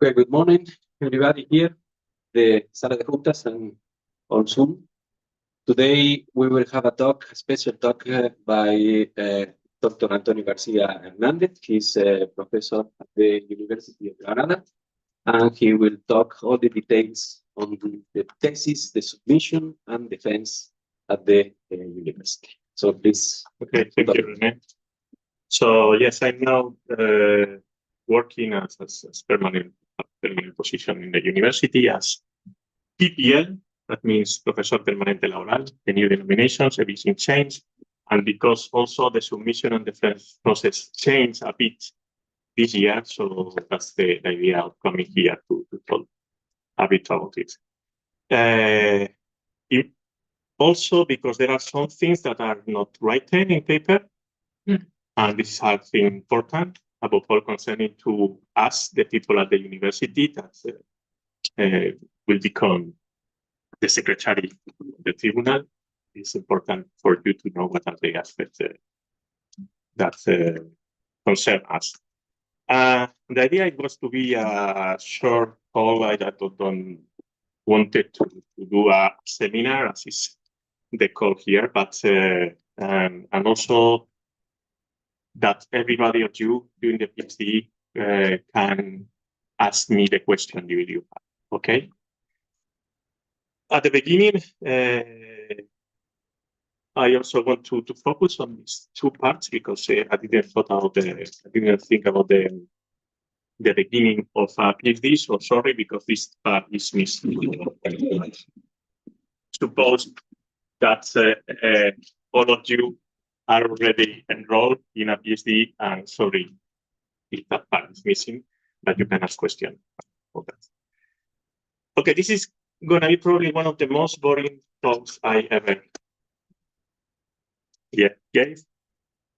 Okay, good morning, everybody here, the Sala de Juntas and on Zoom. Today we will have a special talk by Dr. Antonio García Hernández. He's a professor at the University of Granada, and he will talk all the details on the thesis, the submission, and defense at the university. So please. Okay, thank you, René. So yes, I'm now working as permanent position in the university as PPL. That means Professor Permanente Laboral. The new denominations, everything changed, and because also the submission and defense process changed a bit this year, so that's the idea of coming here to talk a bit about it. Also, because there are some things that are not written in paper, and this is I think important, above all concerning to us, the people at the university that will become the secretary of the tribunal. It's important for you to know what are the aspects that concern us. The idea was to be a short call. I don't wanted to do a seminar, as is the call here, but and also that everybody of you doing the PhD can ask me the question you have. Okay. At the beginning, I also want to focus on these two parts because I didn't think about the beginning of a PhD. So sorry, because this part is missing. Suppose that all of you are already enrolled in a PhD, and sorry if that part is missing, but you can ask questions about that. Okay, this is going to be probably one of the most boring talks I ever gave,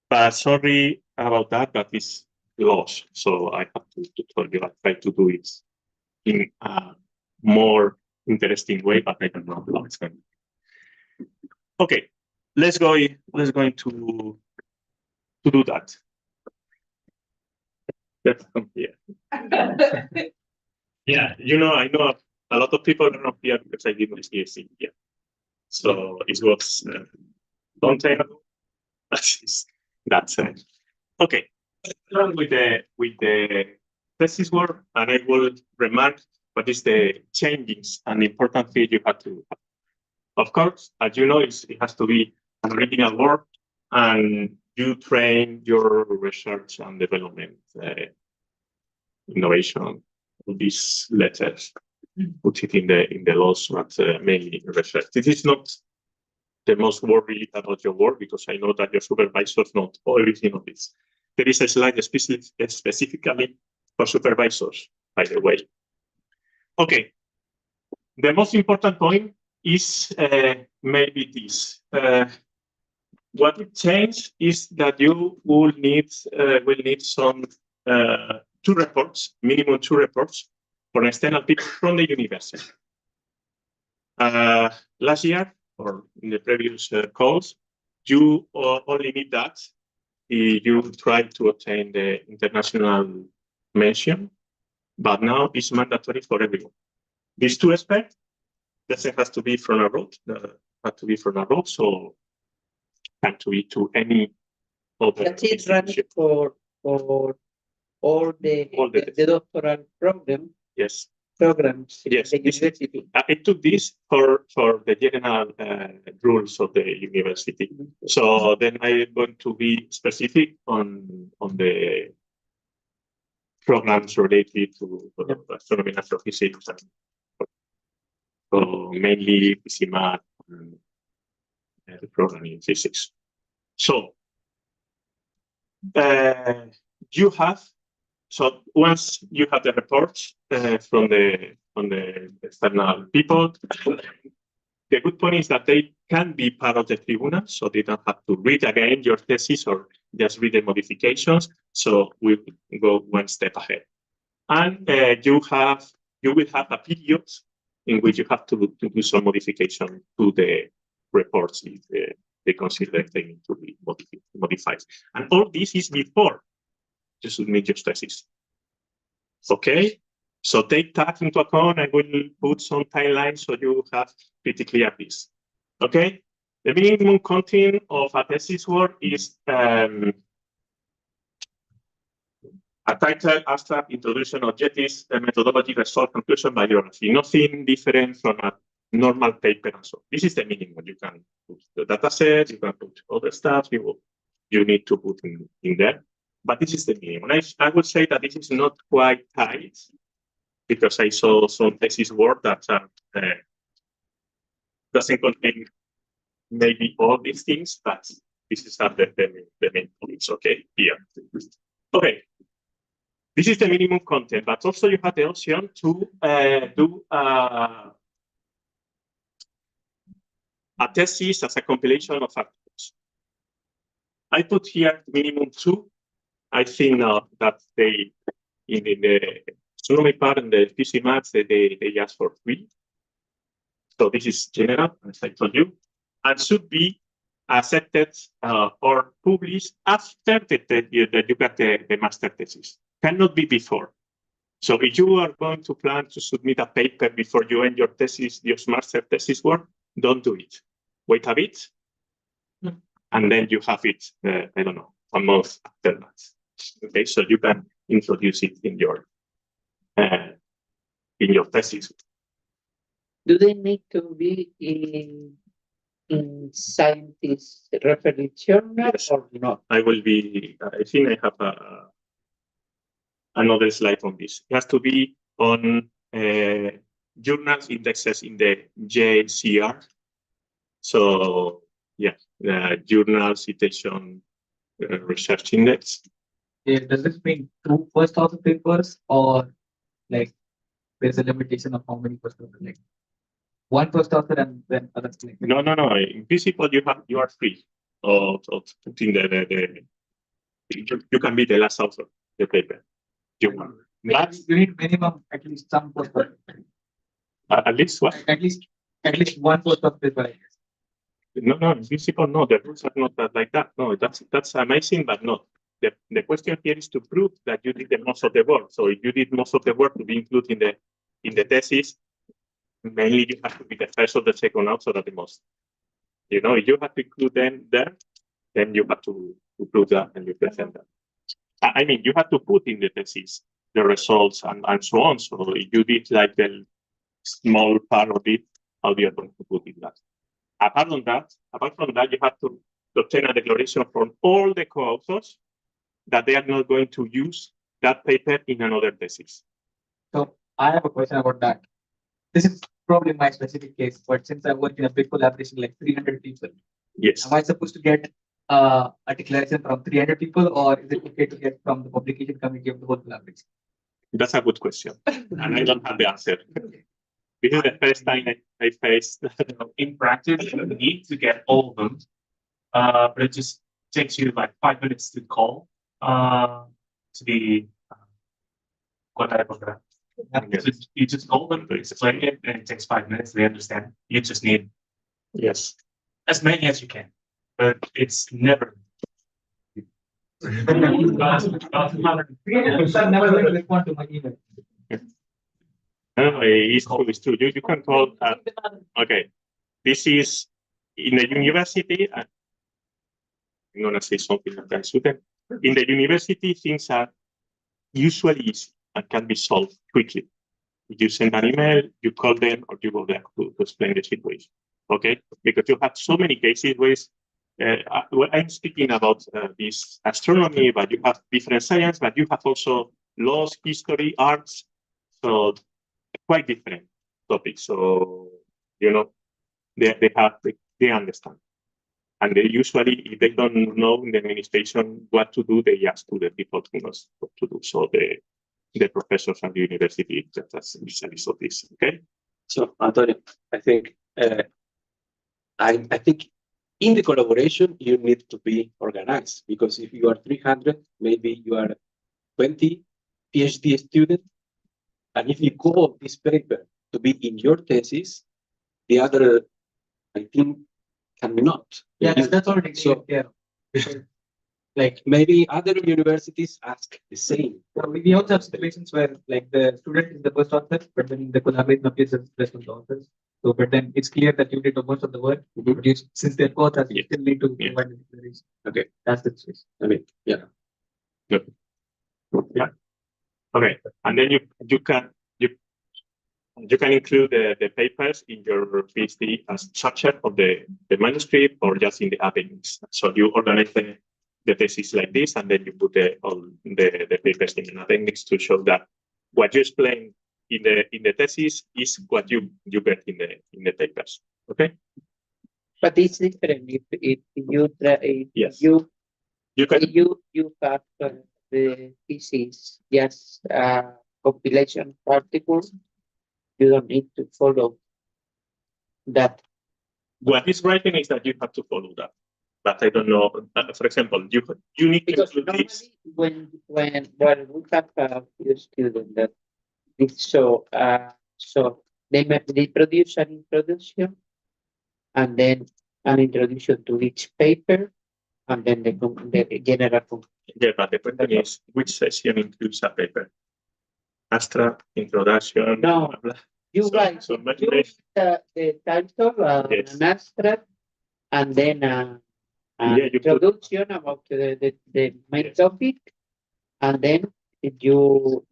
but sorry about that, but it's lost, so I have to tell you. I try to do it in a more interesting way, but I don't know how it's going to be. Okay, let's go to do that. Let's come here. Yeah, I know a lot of people are not here because I did my PhD here. So it was long time ago. That's okay. With the thesis work, and I will remark what is the changes and important thing you have to have. Of course, as you know, it has to be an original work, and you train your research and development, innovation, these letters, put it in the laws, but mainly research. This is not the most worried about your work because I know that your supervisors know everything of this. There is a slide specifically for supervisors, by the way. Okay, the most important point is maybe this. What it changed is that you will need some minimum two reports for external people from the university. Last year, or in the previous calls, you only need that if you try to obtain the international mention, but now it's mandatory for everyone. These two aspects, doesn't have to be from abroad, so can to be to any other. That is running for all the doctoral program. Yes. Programs. Yes. The university. I took this for the general rules of the university. So then I'm going to be specific on the programs related to astronomy and astrophysics. So mainly PCMAT and the program in physics. So so once you have the reports from the external people, the good point is that they can be part of the tribunal, so they don't have to read again your thesis or just read the modifications. So we go one step ahead, and you will have a period in which you have to do some modification to the reports if they consider they need to be modified. And all this is before you submit your thesis. Okay, So take that into account. I will put some timelines so you have pretty clear this. Okay. The minimum content of a thesis work is a title, abstract, introduction, objectives, methodology, result, conclusion, bibliography. Nothing different from a normal paper and so. This is the minimum. You can put the data set, you can put other stuff you need to put in there. But this is the minimum. I would say that this is not quite tight because I saw some thesis work that doesn't contain maybe all these things, but this is not the main points, okay, here. Okay, this is the minimum content, but also you have the option to do a thesis as a compilation of articles. I put here minimum 2. I think that they, in the astronomy part and the PC maths, they ask for 3. So this is general, as I told you, and should be accepted or published after you get the master thesis. Cannot be before. So if you are going to plan to submit a paper before you end your thesis, your master thesis work, don't do it. Wait a bit, and then you have it, I don't know, a month after that. Okay, so you can introduce it in your thesis. Do they need to be in scientist reference journal or not? I think I have another slide on this. It has to be on journals indexes in the UGR. So yeah, the journal citation research index. Yeah, does this mean 2 first author papers or like there's a limitation of how many first author, like 1 first author and then others? Like No. In principle, you are free of putting you can be the last author of the paper. You need minimum at least some first author. At least what? At least 1 first author paper, I guess. No. In principle, no. The rules are not like that. No, that's amazing, but not. The question here is to prove that you did the most of the work. So if you did most of the work to be included in the thesis, mainly you have to be the first or the second author at the most. You know, if you have to include them there, then you have to prove that and you present that. I mean, you have to put in the thesis the results and so on. So if you did like the small part of it, how you are going to put in that. Apart from that, you have to obtain a declaration from all the co-authors that they are not going to use that paper in another thesis. So I have a question about that. This is probably my specific case, but since I work in a big collaboration like 300 people, yes, am I supposed to get a declaration from 300 people, or is it okay to get from the publication committee of the whole collaboration? That's a good question, and I don't have the answer. This is the first time I faced. In practice, you need to get all of them, but it just takes you like 5 minutes to call to the what type of that. So you just call them, explain it, and it takes 5 minutes. They understand. You just need as many as you can, but it's never. Never respond to my email. No, it's true. You can call. Okay, this is in the university. I'm going to say something that I shouldn't. In the university, things are usually easy and can be solved quickly. You send an email, you call them, or you go there to explain the situation. Okay, because you have so many cases where I'm speaking about this astronomy, but you have different science, but you have also laws, history, arts. So quite different topics. So, you know, they understand. And they usually, if they don't know in the administration what to do, they ask to the people who knows what to do. So the professors at the university, that's specialists of this, okay? So, Antonio, I think in the collaboration, you need to be organized, because if you are 300, maybe you are 20 PhD students. And if you call this paper to be in your thesis, the other, I think, cannot. Yeah, that's already so. Yeah. like maybe other universities ask the same. we also have situations where like the student is the first author, but then the collaboration appears as the rest of the authors. So, but then it's clear that you did most of the work. But you, since they're co-authors, you still need to provide the declaration. Okay. That's the situation. I mean, yeah. Good. Yeah. Okay, and then you can include the papers in your PhD as structure of the manuscript or just in the appendix. So you organize the thesis like this, and then you put all the papers in an appendix to show that what you explain in the thesis is what you get in the papers. Okay. But it's different if you Yes. you can have the thesis just compilation articles. You don't need to follow that. What is writing is that you have to follow that. But I don't know. For example, you need Because to include this. when we have a few students that so they produce an introduction and then an introduction to each paper and then the general conclusion. Yeah, but the question is which session includes a paper? Abstract, introduction. No, blah, blah. you write So the title, Yes. an abstract, and then an Yeah, you put- introduction about the main Yes. topic, and then you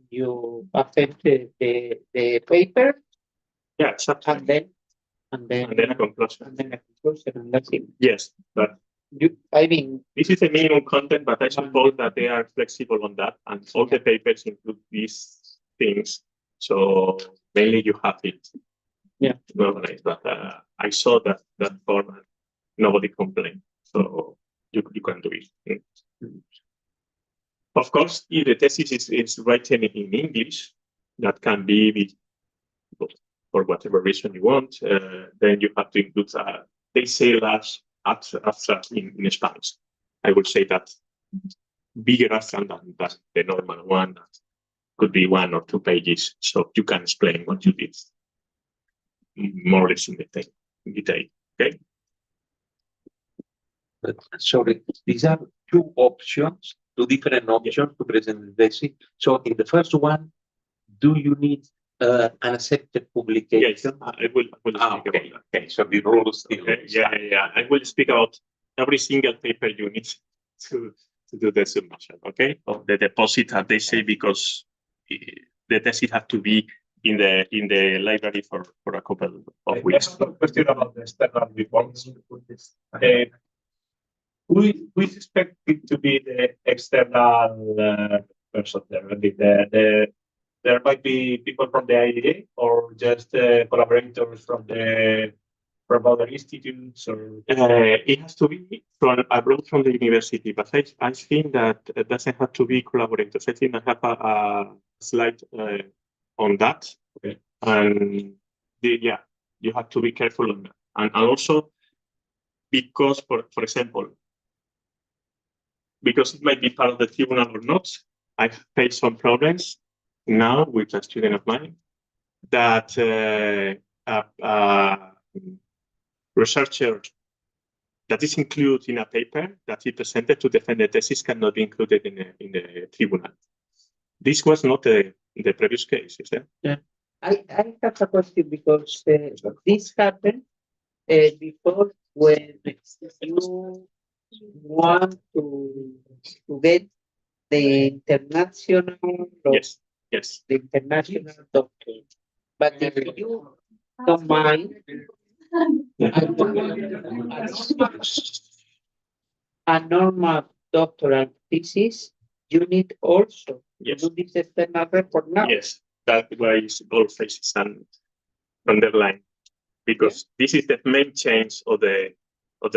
append the paper, Yeah, exactly. and then And then a conclusion. and that's it. Yes, but I mean, this is the minimum content, but I suppose that they are flexible on that, and all the papers include these things. So mainly you have it. Yeah. Normalized, but I saw that format. Nobody complained, so you can do it. Of course, if the thesis is written in English, that can be for whatever reason you want. Then you have to include. They say large abstract in Spanish. I would say that bigger abstract than the normal one. That could be 1 or 2 pages, so you can explain what you did more or less in detail. Okay. But sorry, these are 2 options, 2 different options to present the thesis. So in the first one, do you need an accepted publication? Yes, I will speak about that. Okay, so the rules still. Okay. Yeah. I will speak about every single paper you need to do the submission. Okay, of the deposit, as they say, because the thesis has to be in the library for a couple of weeks. I have a question about the external reports. Who is expected to be the external person there? There might be people from the IEA or just collaborators from other institutes, or it has to be from abroad from the university, but I think that it doesn't have to be collaborators. I think I have a slide on that. Okay. And you have to be careful on that. And also because, for example, because it might be part of the tribunal or not, I faced some problems now with a student of mine that researcher that is included in a paper that he presented to defend the thesis cannot be included in the tribunal. This was not the previous case, is it? Yeah. I have a question because this happened before when you want to get the international Yes. the international doctor. But if you don't mind, a normal doctoral thesis, you need also to do this external report now. Yes, that's why it's all phases and underline, because this is the main change of the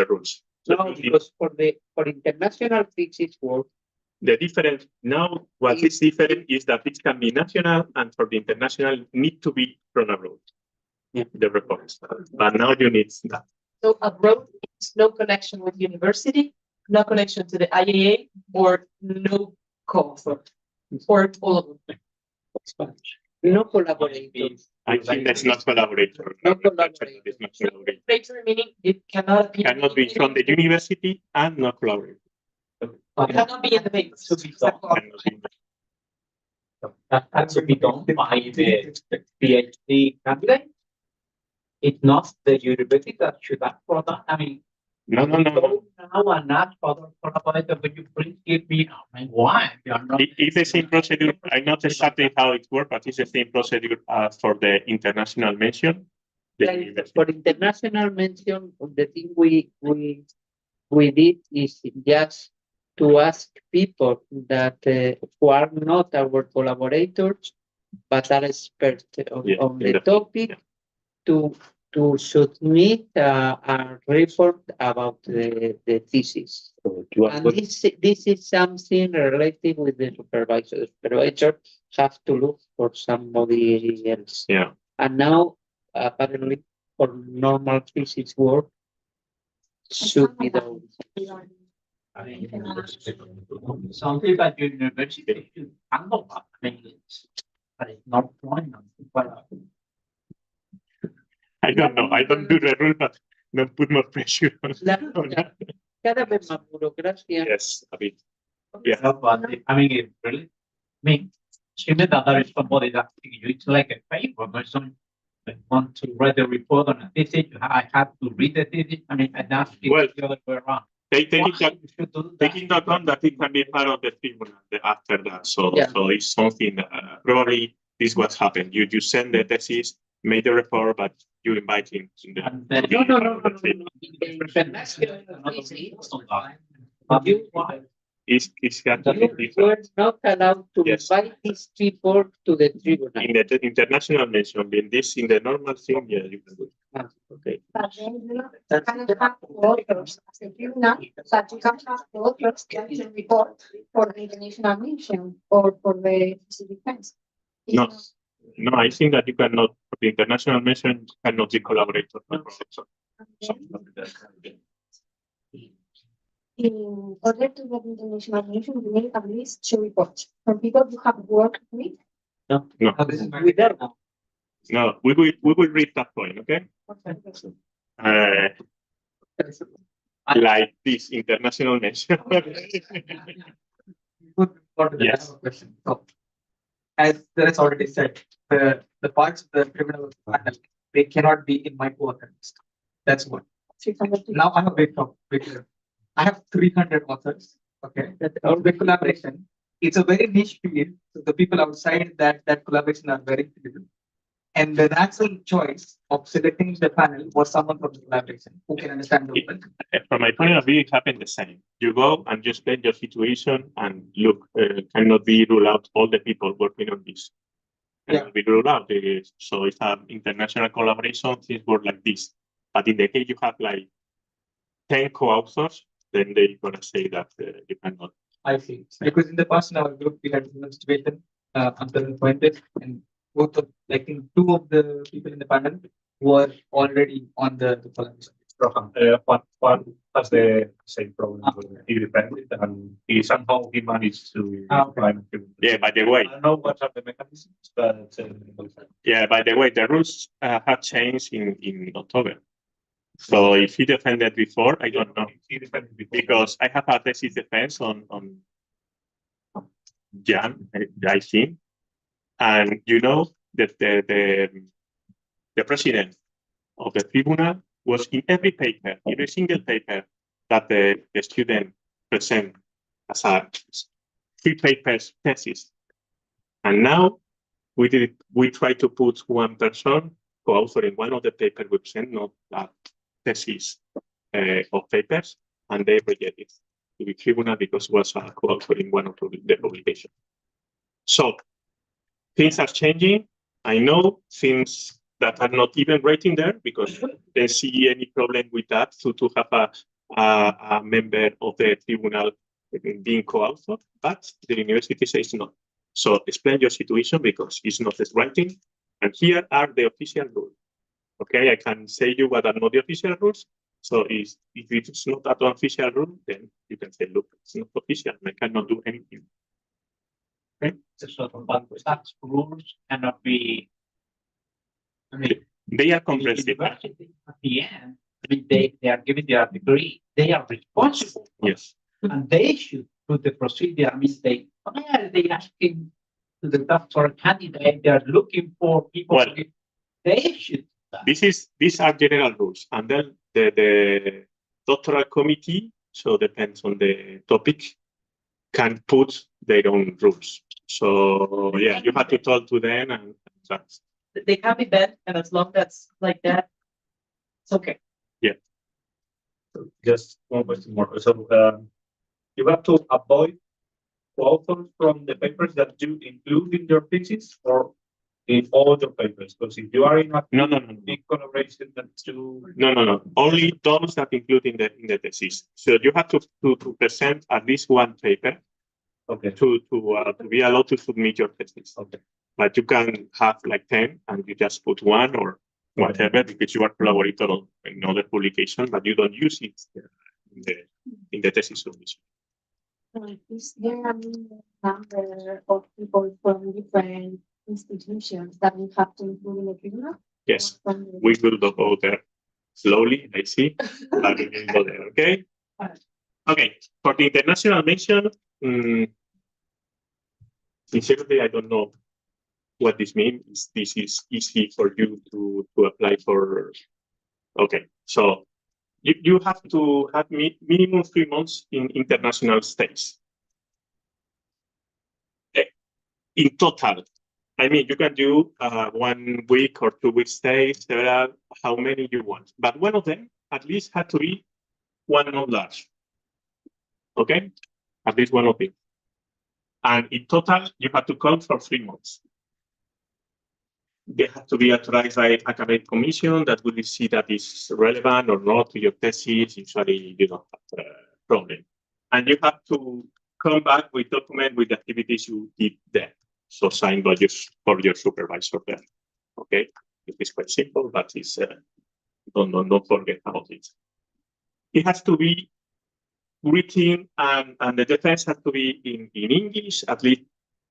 rules. So No, because for international thesis work, the difference now, what is different is that it can be national, and for the international need to be from abroad. Yeah. The reports, but now you need that. So abroad, no connection with university, no connection to the IAA, or no co-author, or all of them. no collaborators. I think that's not collaborator. No collaborator. It's not collaborator. Collaborator meaning it cannot be. Cannot be from the university and not collaborator. It cannot be in the paper. To be done. That should be done by the PhD candidate. It's not the university that should ask for that. I mean, No. now and ask for collaborator, but you please give me, I mean, why? You are not. It's the same procedure. I'm not exactly how it works, but it's the same procedure as for the international mention. For international mention, the thing we did is just to ask people that who are not our collaborators, but are experts on the topic, to submit a report about the thesis. And this is something related with the supervisor. The supervisor have to look for somebody else. Yeah. And now, apparently, for normal thesis work, should be done. I mean, some people at university should handle that. I mean, but it's not fine. I don't know. I don't do the rule, but don't put more pressure on that. Cada vez más burocracia. Yes, a bit. Yeah, but I mean, it really, I mean, assuming that there is somebody that you, it's like a paper, but some that want to write a report on a thesis, I have to read the thesis. I mean, and that's the other way around. Taking into account that it can be part of the tribunal after that. So it's something probably this what happened. You send the thesis, made the report, but you invite him to the It's got to be You different. were not allowed to Yes. invite these people to the tribunal. In the international mention, in the normal thing, yeah, you can do it. Okay. But then you cannot have authors as a tribunal, but you can have authors that can report for the international mission or for the defense. No. No, I think that you cannot, the international mention cannot be collaborator. In order to get international mission, you need at least 2 reports from people you have worked with. No, With that, no, we will read that point, okay? Like this international mention. Yes. Question. So, as there is already said, the parts of the criminal panel, they cannot be in my co-authors. That's one. Now I have a big I have 300 authors. Okay, the collaboration. It's a very niche field. So the people outside that collaboration are very few. And the natural choice of selecting the panel was someone from the collaboration who can understand the work. From my point of view, it happened the same. You go and you explain your situation and look, cannot be ruled out all the people working on this. Cannot be ruled out. So it's an international collaboration, things work like this. But in the case you have like 10 co-authors, then they're gonna say that you cannot. I see. Because in the past in our group we had one situation until appointed, and both of, I think 2 of the people in the panel were already on the collaboration. One has the same problem with independent, and he somehow managed to find. Yeah, by the way. I don't know what are the mechanisms, but Yeah, by the way, the rules have changed in October. So if he defended before, I don't know. He defended before. Because I have a thesis defense on Jan, I think. And you know that the president of the tribunal was in every paper, every single paper that the student present as a 3 papers thesis. And now we try to put one person co-author in one of the papers we present, not that thesis of papers, and they reject it to the tribunal because it was a co-author in one of the publications. So things are changing. I know things that are not even writing there because they see any problem with that to have a member of the tribunal being co-author, but the university says no. So explain your situation because it's not as writing. And here are the official rules. Okay, I can say you what are not the official rules. So if it's not an official rule, then you can say, look, it's not official. I cannot do anything. Okay. But such rules cannot be. I mean, they are the comprehensive. university at the end, I mean, they are giving their degree. They are responsible. Yes. And they should through the procedure. I mean, why are they asking to the doctoral candidate? They are looking for people. Well, They should. These are general rules, and then the doctoral committee, so depends on the topic, can put their own rules. So yeah, you have to talk to them, and that's They can be bent, and as long as like that, it's okay. Just one question more. So you have to avoid authors from the papers that you include in your thesis or in all your papers. Because if you are in a no. big collaboration that you No. Only those that include in the thesis. So you have to present at least one paper okay. to be allowed to submit your thesis. Okay. But you can have like 10 and you just put one or whatever because you are collaborator in other publication, but you don't use it in the thesis submission. Is there a number of people from different institutions that we have to include in the tribunal? Yes, we will go there slowly, I see, but we will go there, okay? Okay, for the international mention, sincerely, I don't know what this means. This is easy for you to apply for. Okay, so you have to have minimum 3 months in international stays. In total, I mean, you can do 1 week or 2 week stays, several, how many you want. But one of them at least had to be 1 month large. Okay, at least one of them. And in total, you have to come for 3 months. They have to be authorized by academic commission that will see that is relevant or not to your thesis. Usually, you don't have a problem. And you have to come back with document with the activities you did there. So signed by for your supervisor there. Okay, it is quite simple, but it's don't forget about it. It has to be written, and the defense has to be in English, at least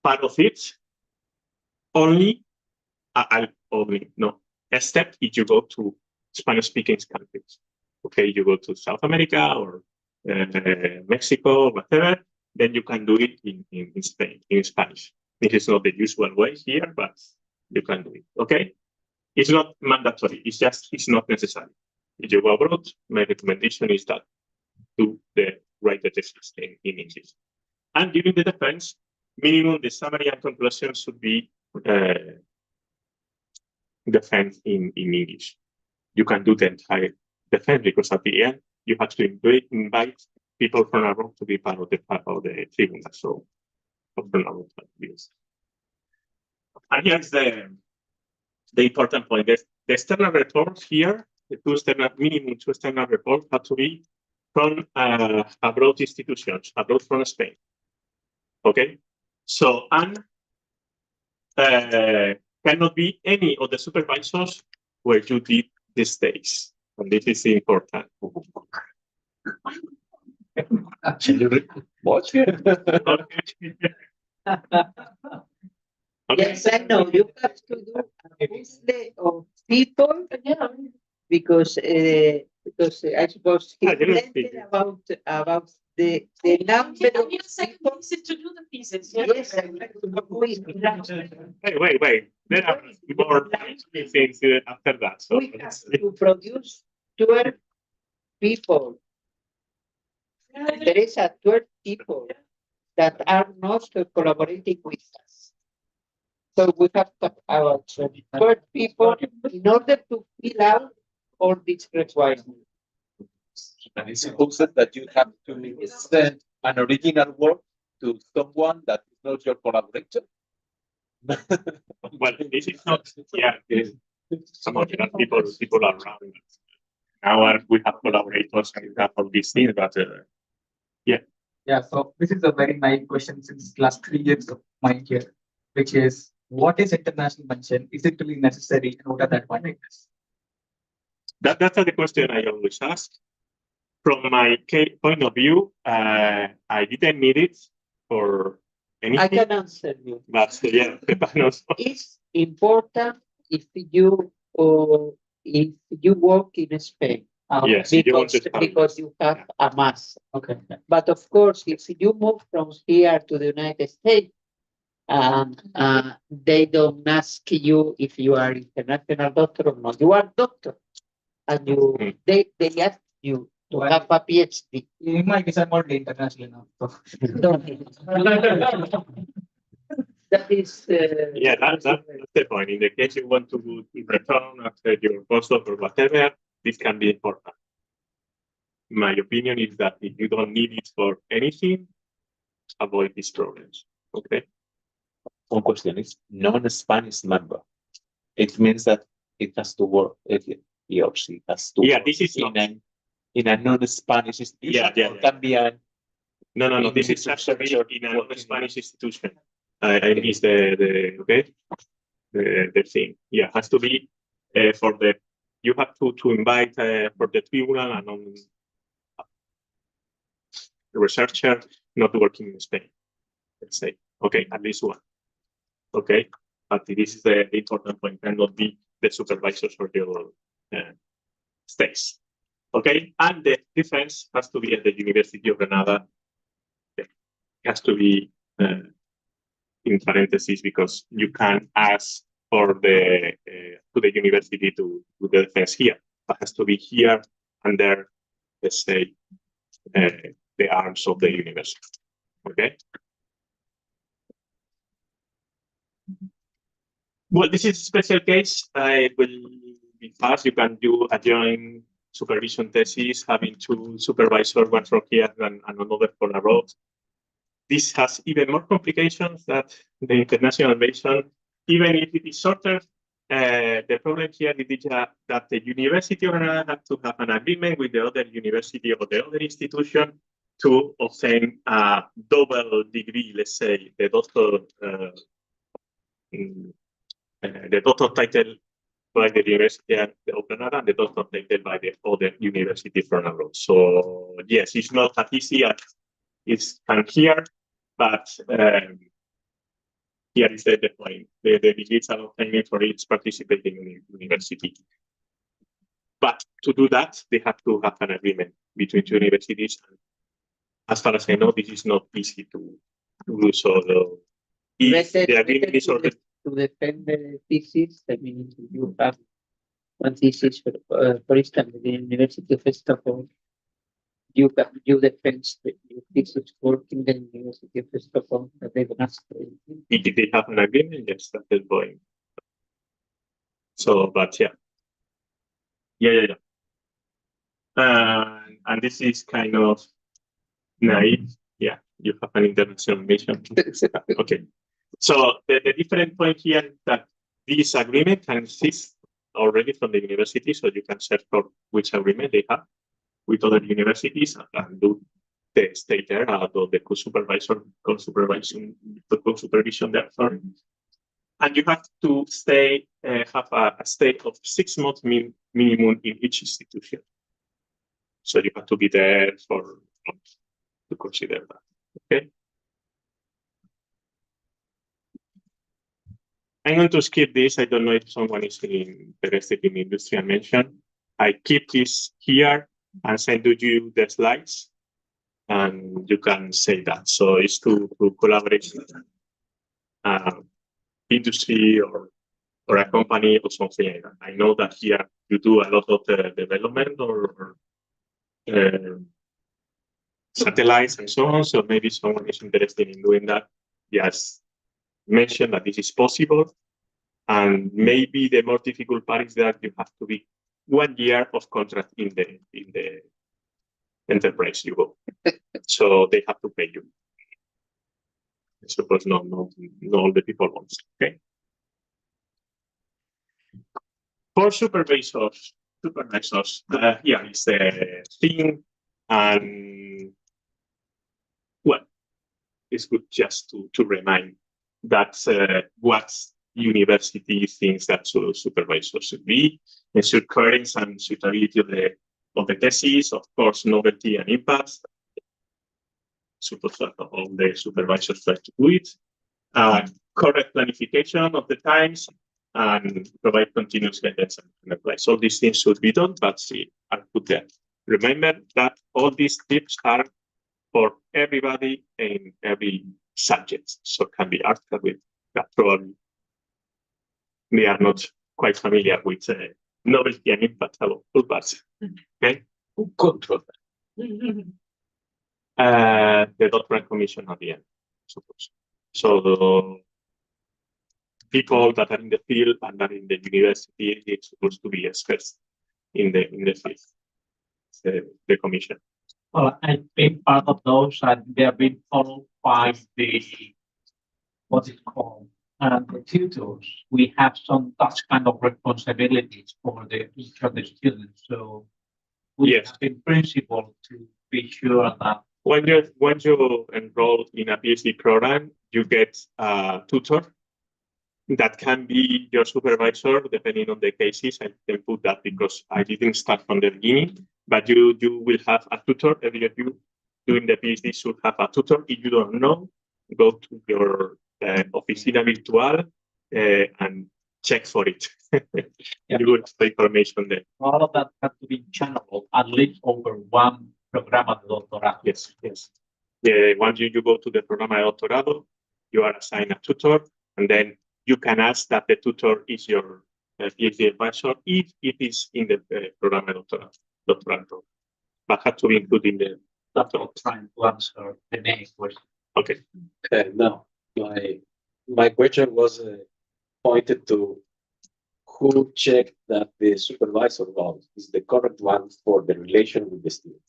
part of it. Except if you go to Spanish-speaking countries. Okay, you go to South America or Mexico, whatever, then you can do it in Spain, in Spanish. This is not the usual way here, but you can do it, okay? It's not mandatory, it's not necessary. If you go abroad, my recommendation is that write the thesis in English. And during the defense, minimum the summary and conclusion should be defense in English. You can do the entire defense because at the end you have to invite people from abroad to be part of the tribunal. So from abroad, yes. And here's the important point. The external reports here, minimum 2 external reports have to be from abroad institutions, abroad from Spain. Okay, so cannot be any of the supervisors where you did the stays. And this is important. Watch it. Okay. Yes, I know, you have to do a list of people, because I suppose he mentioned about the number of You people. to do the thesis. Yes, Wait. There are more things after that. So we have to produce 12 people. There is 12 people that are not collaborating with us. So we have to talk about 12 people in order to fill out all these requirements. And it's supposed that you have to send an original work to someone that is not your collaborator. well, this is not. Yeah, some of the people are around. Now we have collaborators and we have all these things, but yeah. Yeah, so this is a very naive question since last 3 years of mine here, which is what is international mention? Is it really necessary? And what are the advantages? That's the question I always ask. From my point of view, I didn't need it for anything. I can answer you. But yeah, It's important if you work in Spain. Yes, you want to start. Because you have a mass. Okay. But of course, if you move from here to the United States, they don't ask you if you are international doctor or not. You are doctor, and you they ask you to have a PhD. In my case, I'm already international now. So. That is. Yeah, that's the point. In the case you want to return after your postdoc or whatever, this can be important. My opinion is that if you don't need it for anything, avoid these problems. Okay. One question is non-Spanish member. It means that it has to work. He or she has to. Yeah, work this is not. in a non-Spanish institution. Yeah. Or can be a. No. This is actually in a Spanish institution. I missed the thing. Yeah, has to be for the. You have to invite for the tribunal and researcher not working in Spain. Let's say, okay, at least one. Okay, but this is the important point. Cannot be the supervisors of your states. Okay, and the defense has to be at the University of Granada. It has to be in parentheses because you can ask for the to the university to do the defense here, but has to be here under, let's say, the arms of the university. Okay. Well, this is a special case. I will be fast. You can do a joint supervision thesis, having two supervisors, one from here and another from abroad. This has even more complications than the international version. Even if it is shorter, the problem here is that the University of Granada has to have an agreement with the other university or the other institution to obtain a double degree, let's say, the doctor title by the University of Granada and the doctor title by the other university from abroad. So yes, it's not as easy as it's here, but here is the point. The degrees are obtained for each participating university. But to do that, they have to have an agreement between two universities. As far as I know, this is not easy to do so. If the agreement is already to defend the thesis, I mean, you have one thesis, for instance, the University of Stockholm, you defend your thesis work in the University of Stockholm that they don't ask for anything. If they have an agreement, yes, that is going. So, but yeah. And this is kind of naive. Yeah, you have an international mission. Okay. So the different point here is that this agreement can exist already from the university, so you can search for which agreement they have with other universities and do the state there, or the co-supervision there. Sorry. And you have to stay, have a stay of 6 months minimum in each institution. So you have to be there to consider that. Okay. I'm going to skip this. I don't know if someone is interested in industry and mention. I keep this here and send you the slides, and you can say that. So it's to collaborate with industry or a company or something like that. I know that here you do a lot of development or satellites and so on. So maybe someone is interested in doing that. Yes. Mention that this is possible, and maybe the more difficult part is that you have to be 1 year of contract in the enterprise you go, so they have to pay you. I suppose not all the people want. Okay. For supervisors, here is the thing, and well, it's good just to remind that what university thinks that supervisors should be, ensure coherence and suitability of the thesis, of course, novelty and impact. Suppose that all the supervisors try to do it. Correct planification of the times, and provide continuous guidance and advice. All these things should be done, but see, I'll put there. Remember that all these tips are for everybody in every subject. So it can be article with that probably they are not quite familiar with novelty and impact of toolbars. Okay, who control that? The doctoral commission at the end, I suppose. So the people that are in the field and are in the university, it's supposed to be experts in the field. The commission. Well, I think part of those they have been followed by the what is called the tutors. We have some such kind of responsibilities for the students. So we have in principle to be sure that when you enroll in a PhD program, you get a tutor that can be your supervisor, depending on the cases. I can put that because I didn't start from the beginning, but you will have a tutor. Every of you doing the PhD should have a tutor. If you don't know, go to your oficina virtual and check for it. You will have the information there. all of that has to be channeled at least over one programa de doctorado. Yes. Yeah, once you go to the programa de doctorado, you are assigned a tutor, and then you can ask that the tutor is your PhD advisor if it is in the programa de doctoral program. But has to be included in the doctoral. Trying to answer the main question. Okay. No, my question was pointed to who checked that the supervisor role is the correct one for the relation with the student.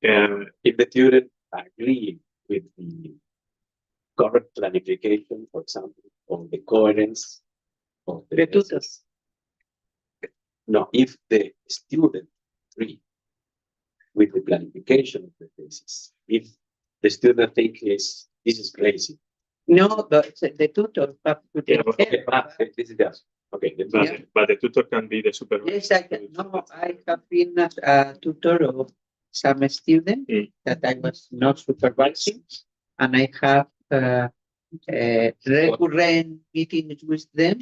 If the student agree with the correct planification, for example, or the coherence of the tutors. No, if the student agree with the planification of the thesis, if the student think this is crazy. No, the tutor have to take care. This is just okay. But the tutor can be the supervisor. Yes, I have been a tutor of some student that I was not supervising, and I have recurrent meetings with them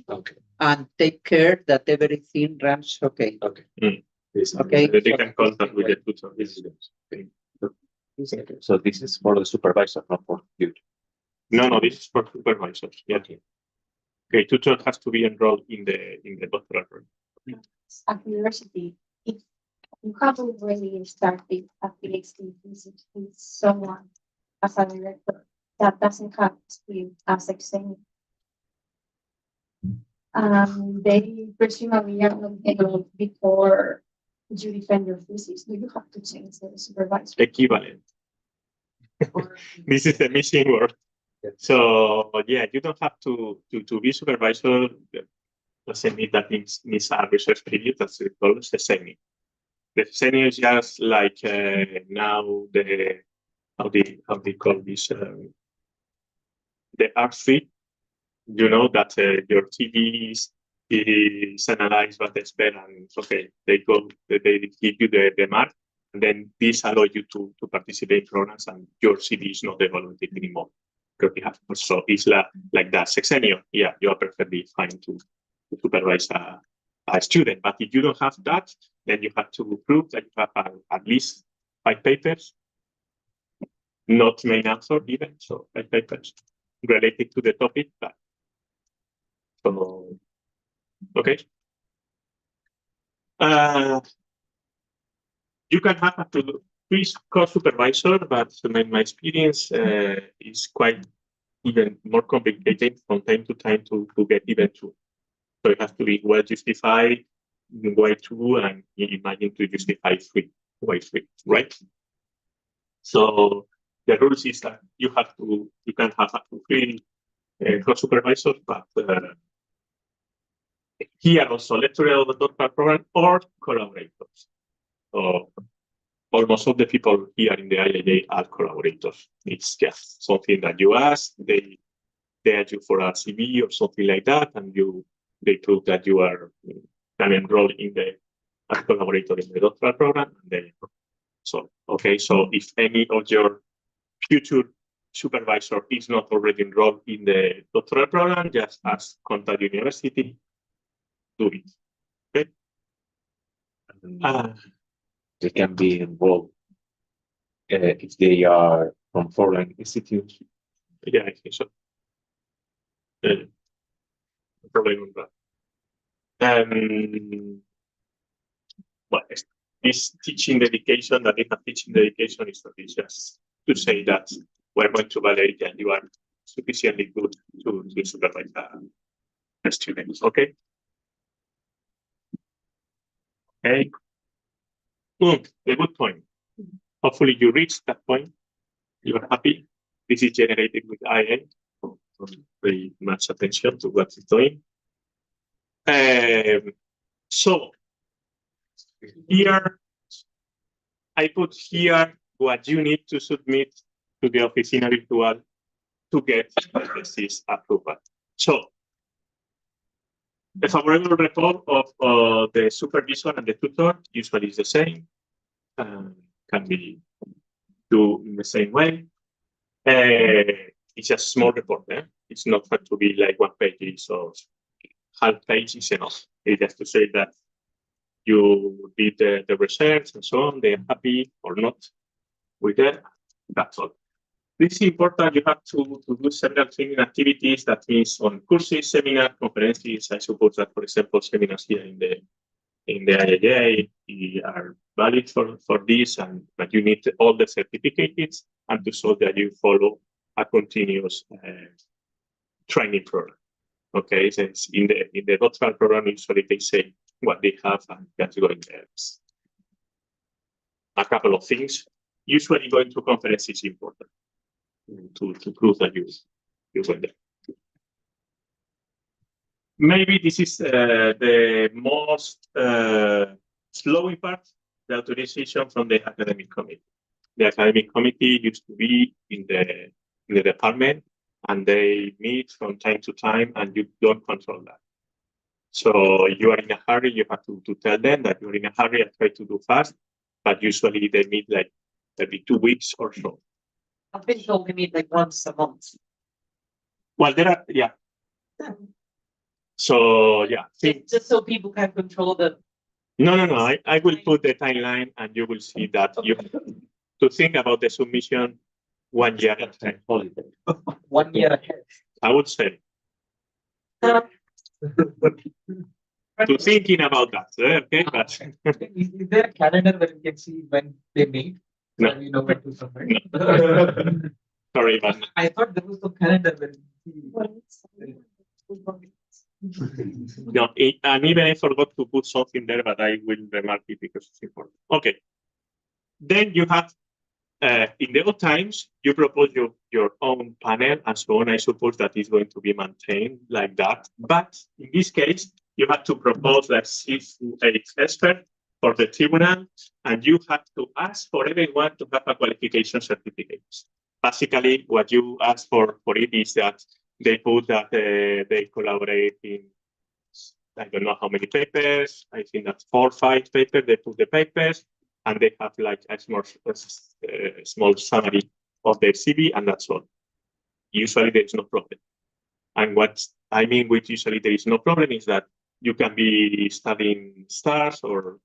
and take care that everything runs okay. Okay. Okay. They can contact with the tutor. So this is for the supervisor, not for you. No, this is for supervisors. Yeah. Okay, tutor has to be enrolled in the doctoral program. At university, if you have already started a PhD thesis with someone as a director that doesn't have experience as exam, they presumably are not able before you defend your thesis. Do you have to change the supervisor? Equivalent. This is the missing word. So yeah, you don't have to be supervisor. Doesn't mean that needs a research period. That's called the semi. The semi is just like now the how they call this the R3. You know that your TV is analyzed by the expert, and okay, they give you the mark, and then this allows you to participate in programs, and your CV is not evaluated anymore. So it's like that sexennial. Yeah, you are perfectly fine to supervise a student. But if you don't have that, then you have to prove that you have at least 5 papers, not main answer even, so 5 papers related to the topic. So, okay. You can have up to 3 co-supervisor, but in my experience is quite even more complicated from time to time to get even 2. So it has to be well justified, why 2, and you imagine to justify 3, why 3, right? So the rules is that you can have up to 3 co-supervisors, but here also lecturer of the doctoral program or collaborators. So almost all the people here in the IAA are collaborators. It's just something that you ask, they ask you for a CV or something like that, and they prove that you can enroll as collaborator in the doctoral program. And so if any of your future supervisor is not already enrolled in the doctoral program, just ask contact university, do it. Okay? They can be involved if they are from foreign institutes. Yeah, I think so. Probably on that. Well, this teaching dedication that they have teaching dedication is not just to say that we're going to validate that you are sufficiently good to supervise the students. Okay. Okay. Good. A good point. Hopefully you reach that point. You are happy. This is generated with IA. Very much attention to what it's doing. So here I put here what you need to submit to the Oficina Virtual to get the thesis approval. So the favorable report of the supervisor and the tutor usually is the same. Can be do in the same way. It's a small report. It's not going to be like 1 page, so half page is enough. It's just to say that you did the research and so on. They are happy or not with that. That's all. This is important. You have to do several training activities. That means on courses, seminars, conferences. I suppose that, for example, seminars here in the IAA are valid for this, but you need all the certificates and to show that you follow a continuous training program. Okay, so it's in the doctoral program, usually they say what they have and that's going there. A couple of things. Usually going to conference is important to prove that you went there. Maybe this is the most slowing part, the authorization from the academic committee. The academic committee used to be in the department, and they meet from time to time, and you don't control that. So you are in a hurry, you have to tell them that you're in a hurry and try to do fast, but usually they meet like every 2 weeks or so. I've been told they meet like once a month. Well, there are, yeah. So, yeah. Just so people can control the. No. I will put the timeline and you will see that you to think about the submission 1 year ahead. 1 year ahead. I would say. To thinking about that, okay? But Is there a calendar where you can see when they meet? No. So you know when to submit. Sorry, but I thought there was no calendar where no, and even I forgot to put something there, but I will remark it because it's important. Okay. Then you have, in the old times, you propose your own panel and so on. I suppose that is going to be maintained like that. But in this case, you have to propose like 6 to 8 experts for the tribunal, and you have to ask for everyone to have a qualification certificate. Basically, what you ask for it is that they put that they collaborate in, I don't know how many papers, I think that's 4 or 5 papers, they put the papers, and they have like a small summary of their CV, and that's all. Usually there is no problem. And what I mean with usually there is no problem is that you can be studying stars or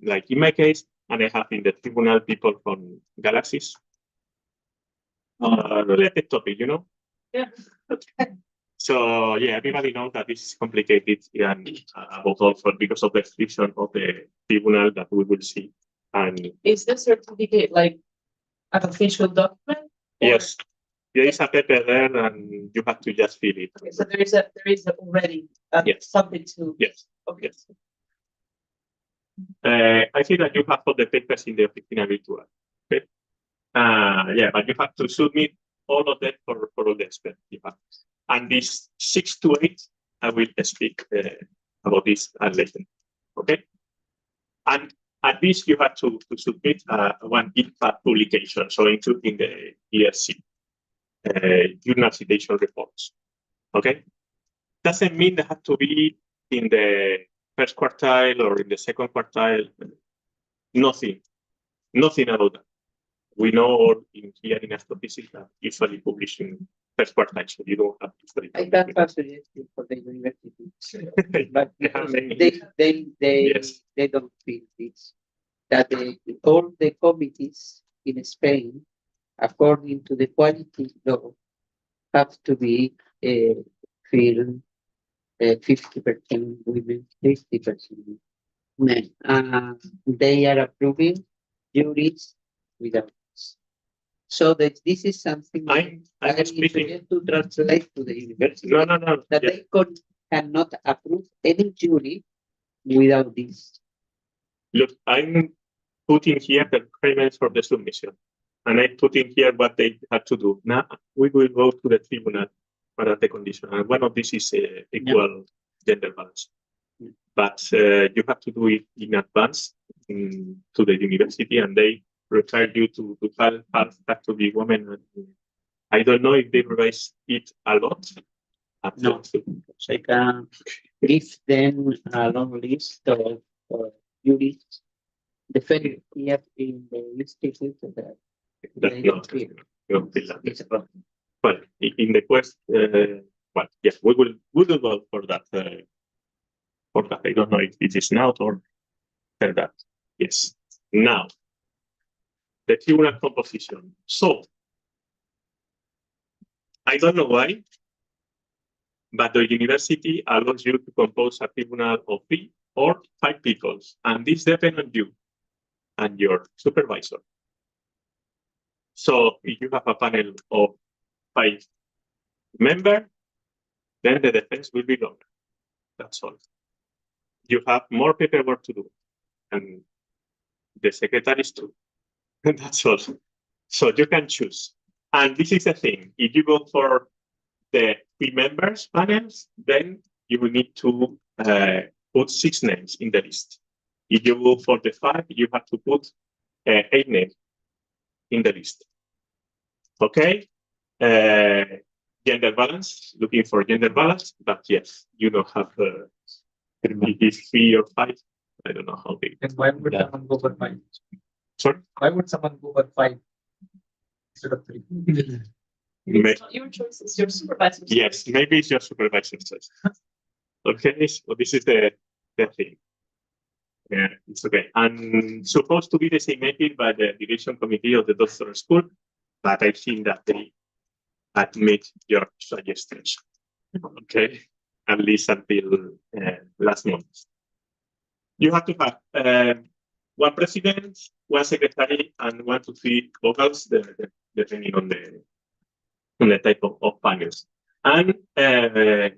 like in my case, and I have in the tribunal people from galaxies. Related topic, you know? Yeah. So yeah, everybody knows that this is complicated and about also because of the description of the tribunal that we will see. And Is the certificate like an official document? yes, there is a paper there, and you have to just fill it. Okay, so there is already Yes. something to. Yes. Okay. Yes. I see that you have all the papers in the Oficina Virtual. Okay. Yeah, but you have to submit all of them for all the experts. And this 6 to 8, I will speak about this later. Okay. And at least you have to submit one impact publication, so including the ESC journal citation reports. Okay. Doesn't mean they have to be in the first quartile or in the second quartile. Nothing about that. we know all in here in astrophysics that usually publish in first quartile, so you don't have to I have a suggestion for the university, but Yeah, maybe. they Yes. don't feel this. That all the committees in Spain, according to the quality law, have to be filled 50% women, 50% men. They are approving juries without this. So that this is something I'm I speaking. suggest to translate to the university. No, no, no. That yeah. they cannot approve any jury without this. Look, I'm putting here the requirements for the submission, and I put in here what they have to do. Now we will go to the tribunal for the condition, and one of these is equal gender balance. But you have to do it in advance to the university, and they require you to have to be women. I don't know if they revise it a lot. No. So I can give them a long list of juries defended here in the institute that That's they not, feel don't feel that. it's a problem. Well, in the quest, well, yes, we will go for that. For that, I don't know if it is now or for that. Yes, now the tribunal composition. So I don't know why, but the university allows you to compose a tribunal of 3 or 5 people, and this depends on you and your supervisor. So if you have a panel of 5 members, then the defense will be longer. That's all. You have more paperwork to do, and the secretary is too. That's all. So you can choose. And this is the thing. If you go for the 3 members panels, then you will need to put 6 names in the list. If you go for the 5, you have to put 8 names in the list. Okay? Gender balance, looking for gender balance, but yes, you don't have it is 3 or 5. I don't know how big. Then why would someone go for 5? Sorry? Why would someone go for 5 instead of 3? It's not your choice, it's your supervisor's choice. Yes, maybe it's your supervisor's choice. Okay, so this is the thing. Yeah, it's okay. And supposed to be designated by the direction committee of the doctoral school, but I think that they admit your suggestions. Okay, at least until last month. You have to have 1 president, 1 secretary, and 1 to 3 vocals, depending on the type of panels. And the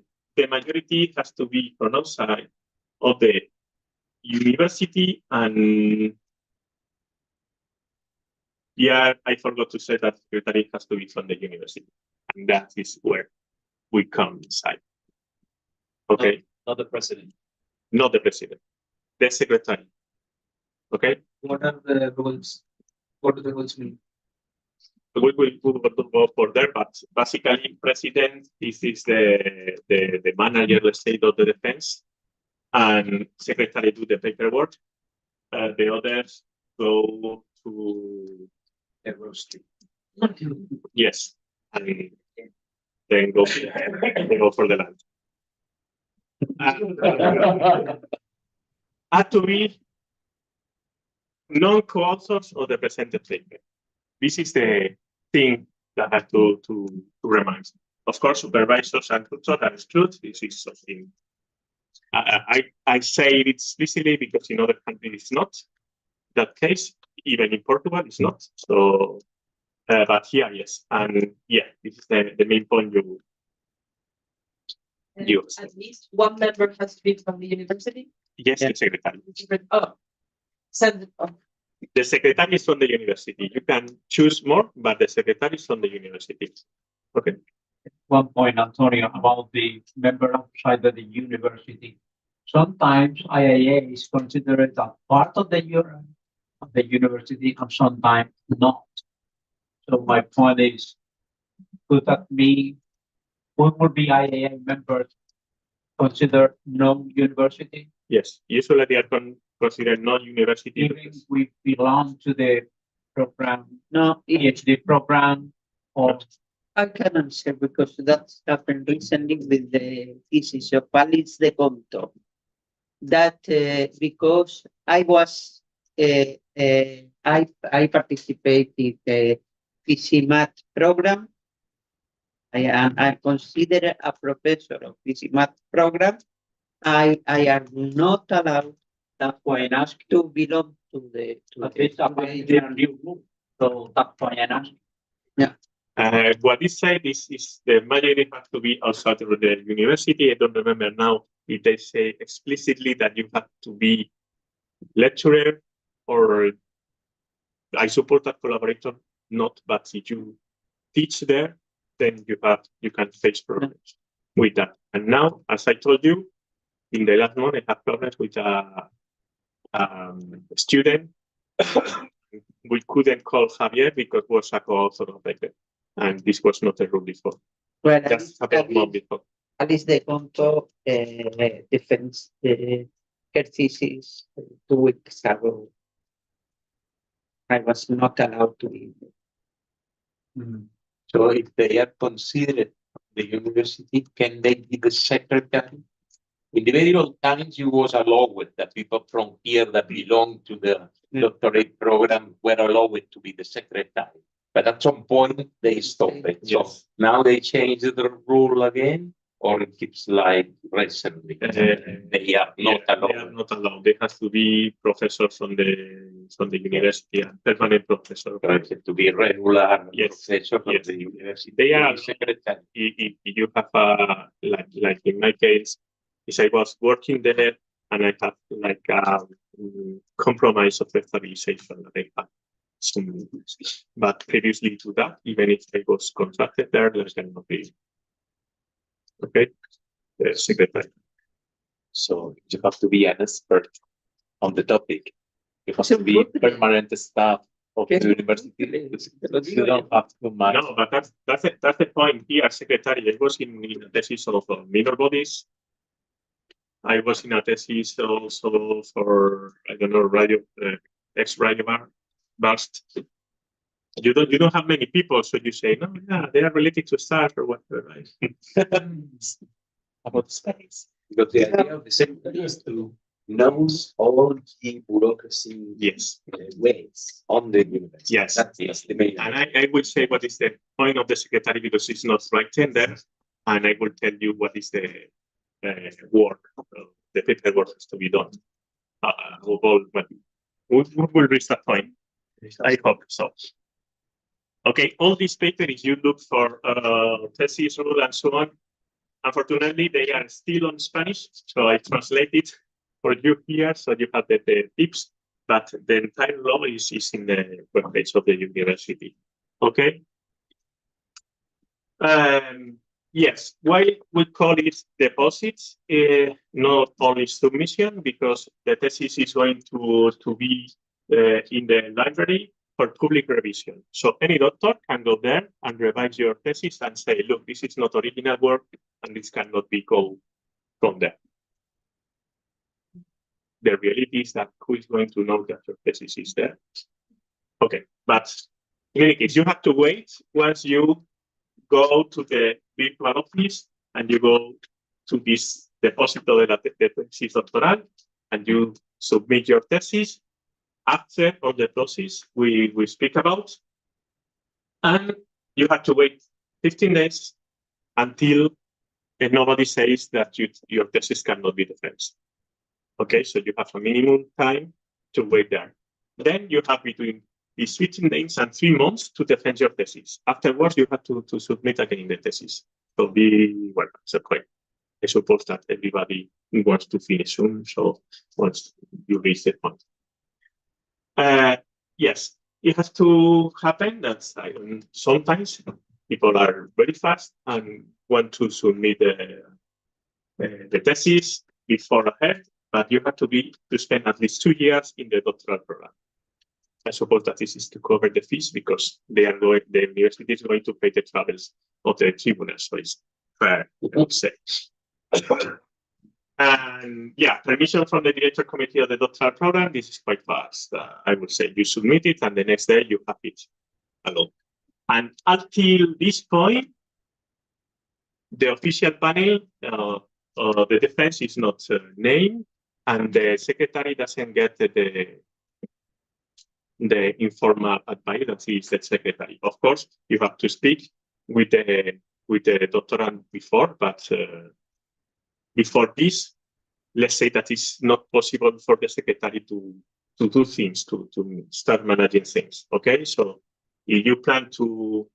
majority has to be from outside of the university. And yeah, I forgot to say that the secretary has to be from the university. And that is where we come inside. Okay? Not the president. Not the president, the secretary. Okay? What are the rules? What do the rules mean? We will go for there, but basically, president, this is the manager, let's say, of the defense, and secretary do the paperwork. The others go to the roasting. Yes, and then go for the lunch. Have to be non-co-authors of the presented paper. This is the thing that I have to remind. Of course, supervisors and tutors are excluded. This is something I say it explicitly because in other countries it's not that case. Even in Portugal, it's not. So, but here, yes, and yeah, this is the main point you. At least 1 member has to be from the university. Yes, the secretary. Oh, send it on. The secretary is from the university. You can choose more, but the secretary is from the university. Okay. One point, Antonio, about the member outside of the university. Sometimes IAA is considered a part of the university, and sometimes not. So my point is, could that be, what would be IAA members considered non-university? Yes, usually they are considered non-university. Even we belong to the program, No, PhD program, or I can answer because that's happened recently with the thesis of Alice de Conto. That because I was I participated the PhD program. I'm considered a professor of PhD program. I am not allowed. That's why I asked to belong to the. new rule. So that's why I asked. What is said is the majority has to be outside of the university. I don't remember now if they say explicitly that you have to be lecturer, or I support that collaborator not, but if you teach there, then you can face problems with that. And now, as I told you, in the last month I have problems with a student. We couldn't call Javier because was a co-author of it, and this was not a rule before. Well, Just happened month before. Alice de Conto defends her thesis 2 weeks ago. I was not allowed to be. So if they are considered the university, can they be the secretary? In the very old times, you was allowed that people from here that belong to the doctorate program were allowed to be the secretary. But at some point, they stopped it. So now they changed the rule again, or it keeps like recently. They are not allowed. They are not allowed. They have to be professors from the university, and permanent professor. To be regular professor of Yes. the university. They are secretary. If you have like in my case, is I was working there and I have like a compromise of the stabilization that I had. But previously to that, even if I was contracted there cannot be. Okay, the secretary. So you have to be an expert on the topic. You have to be permanent staff of the university. You don't have to much. No, but that's the point here. Secretary, I was in a thesis of minor bodies. I was in a thesis also for, I don't know, X-radio burst. You don't have many people, so you say, no, yeah, they are related to stars or whatever, right? About space. Because the idea of the secretary is to know all the bureaucracy ways on the university. Yes. That's the main. And I will say what is the point of the secretary because it's not written there, and I will tell you what is the work, the paperwork has to be done. We will reach that point. I hope so. Okay, all these papers, you look for thesis rule and so on. Unfortunately, they are still on Spanish, so I translated for you here, so you have the tips, but the entire law is in the webpage of the university. Okay? Yes, why we call it deposits, not only submission, because the thesis is going to be in the library for public revision. So any doctor can go there and revise your thesis and say, look, this is not original work and this cannot be go from there. The reality is that who is going to know that your thesis is there? Okay, but in any case, you have to wait once you go to the virtual office and you go to this depository de la tesis doctoral and you submit your thesis after all the process we speak about. And you have to wait 15 days until nobody says that your thesis cannot be defended. Okay, so you have a minimum time to wait there. Then you have between these 15 days and 3 months to defend your thesis. Afterwards, you have to submit again the thesis. So it's okay. I suppose that everybody wants to finish soon, so once you reach the point. Yes, it has to happen that sometimes people are very fast and want to submit the thesis before ahead, but you have to spend at least 2 years in the doctoral program. I suppose that this is to cover the fees because the university is going to pay the travels of the tribunal, so it's fair, I would say. And yeah, permission from the director committee of the doctoral program. This is quite fast. I would say you submit it and the next day you have it alone. And until this point, the official panel, the defense is not named, and the secretary doesn't get the informal advice that is the secretary. Of course, you have to speak with the doctorand before, but before this, let's say that it's not possible for the secretary to do things, to start managing things. Okay, so if you plan to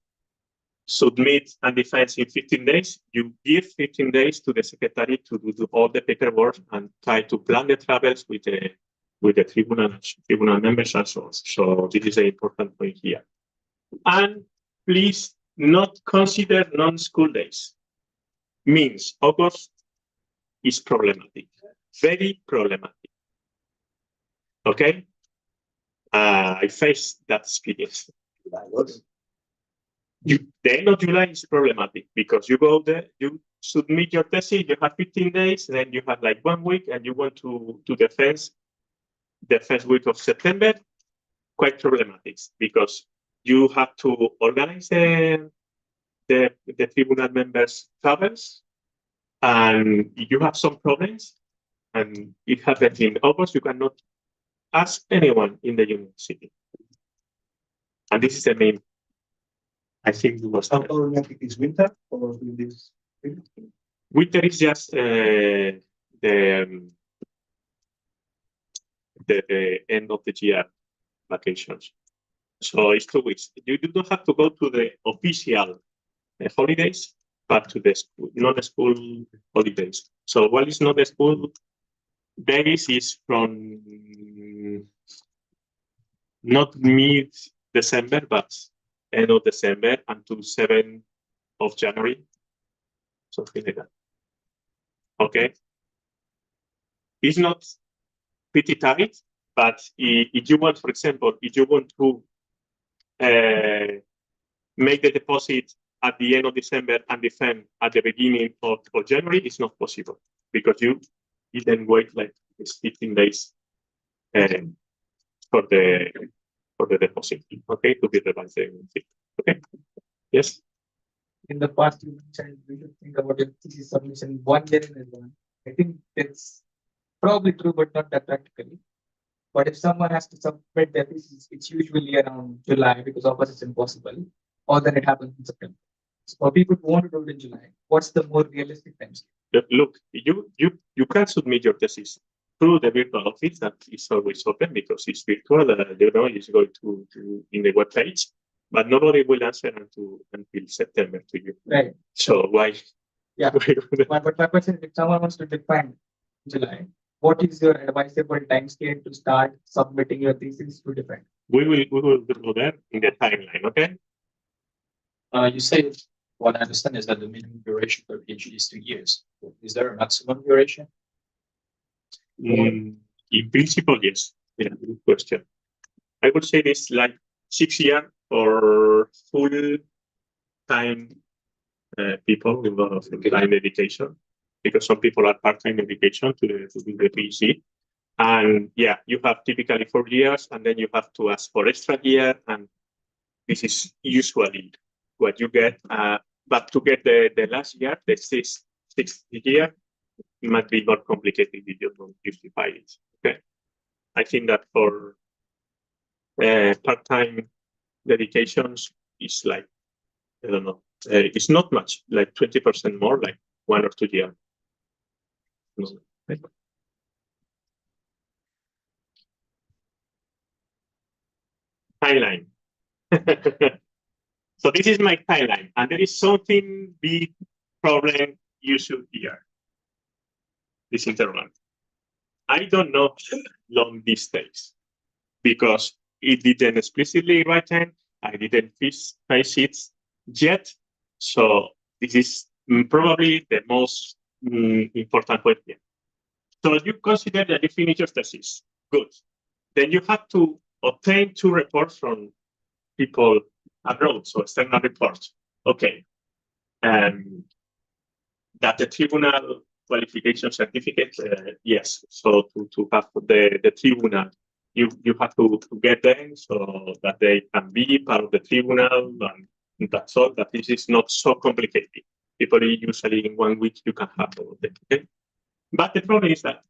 submit and defense in 15 days, you give 15 days to the secretary to do all the paperwork and try to plan the travels with the tribunal members and so on. So this is an important point here. And please not consider non-school days. Means August is problematic, very problematic. Okay? I faced that experience. The end of July is problematic because you go there, you submit your thesis, you have 15 days, then you have like 1 week, and you want to defense the first week of September. Quite problematic because you have to organize the tribunal members' travels, and you have some problems, and it happens in August. You cannot ask anyone in the university, and this is the main. I think it was. How problematic is winter or this? Winter is just the end of the year vacations. So it's 2 weeks. You do not have to go to the official holidays, but to the non-school holidays. So what is not the school days is from not mid-December, but end of December until 7th of January, something like that. Okay? It's not pretty tight, but if you want, for example, if you want to make the deposit at the end of December and defend at the beginning of January, it's not possible because you then wait like 15 days for the deposit, okay, to be revised. Okay, yes. In the past, you mentioned we should think about your thesis submission 1 year in advance. I think it's probably true, but not that practically. But if someone has to submit their thesis, it's usually around July because August is impossible, or then it happens in September. So for people who want to do it in July, what's the more realistic time scale? Look, you can submit your thesis through the virtual office that is always open because it's virtual. It's going to in the web page, but nobody will answer until September to you. Right. So why? Yeah. But my question is, if someone wants to define July, what is your advisable time scale to start submitting your thesis to defend? We will do that in the timeline. Okay. You say what I understand is that the minimum duration for PhD is 2 years. Is there a maximum duration? In principle, yes. Yeah, good question. I would say this like 6 years for full-time people with a lot of full-time dedication, because some people are part-time dedication to the PhD. And yeah, you have typically 4 years, and then you have to ask for extra year, and this is usually what you get. But to get the last year, the sixth year, it might be more complicated if you don't justify it. Okay, I think that for part-time dedications is like, I don't know, it's not much, like 20% more, like 1 or 2 years. Timeline. So this is my timeline, and there is something big problem you should hear. This interval. I don't know how long this takes because it didn't explicitly write it. I didn't face it yet. So this is probably the most important point here. So you consider that you finish your thesis. Good. Then you have to obtain 2 reports from people abroad, so external reports. Okay. That the tribunal qualification certificate, yes. So to have the tribunal, you have to get them so that they can be part of the tribunal, and that's all. That this is not so complicated. People usually in 1 week you can have all of them. Okay, but the problem is that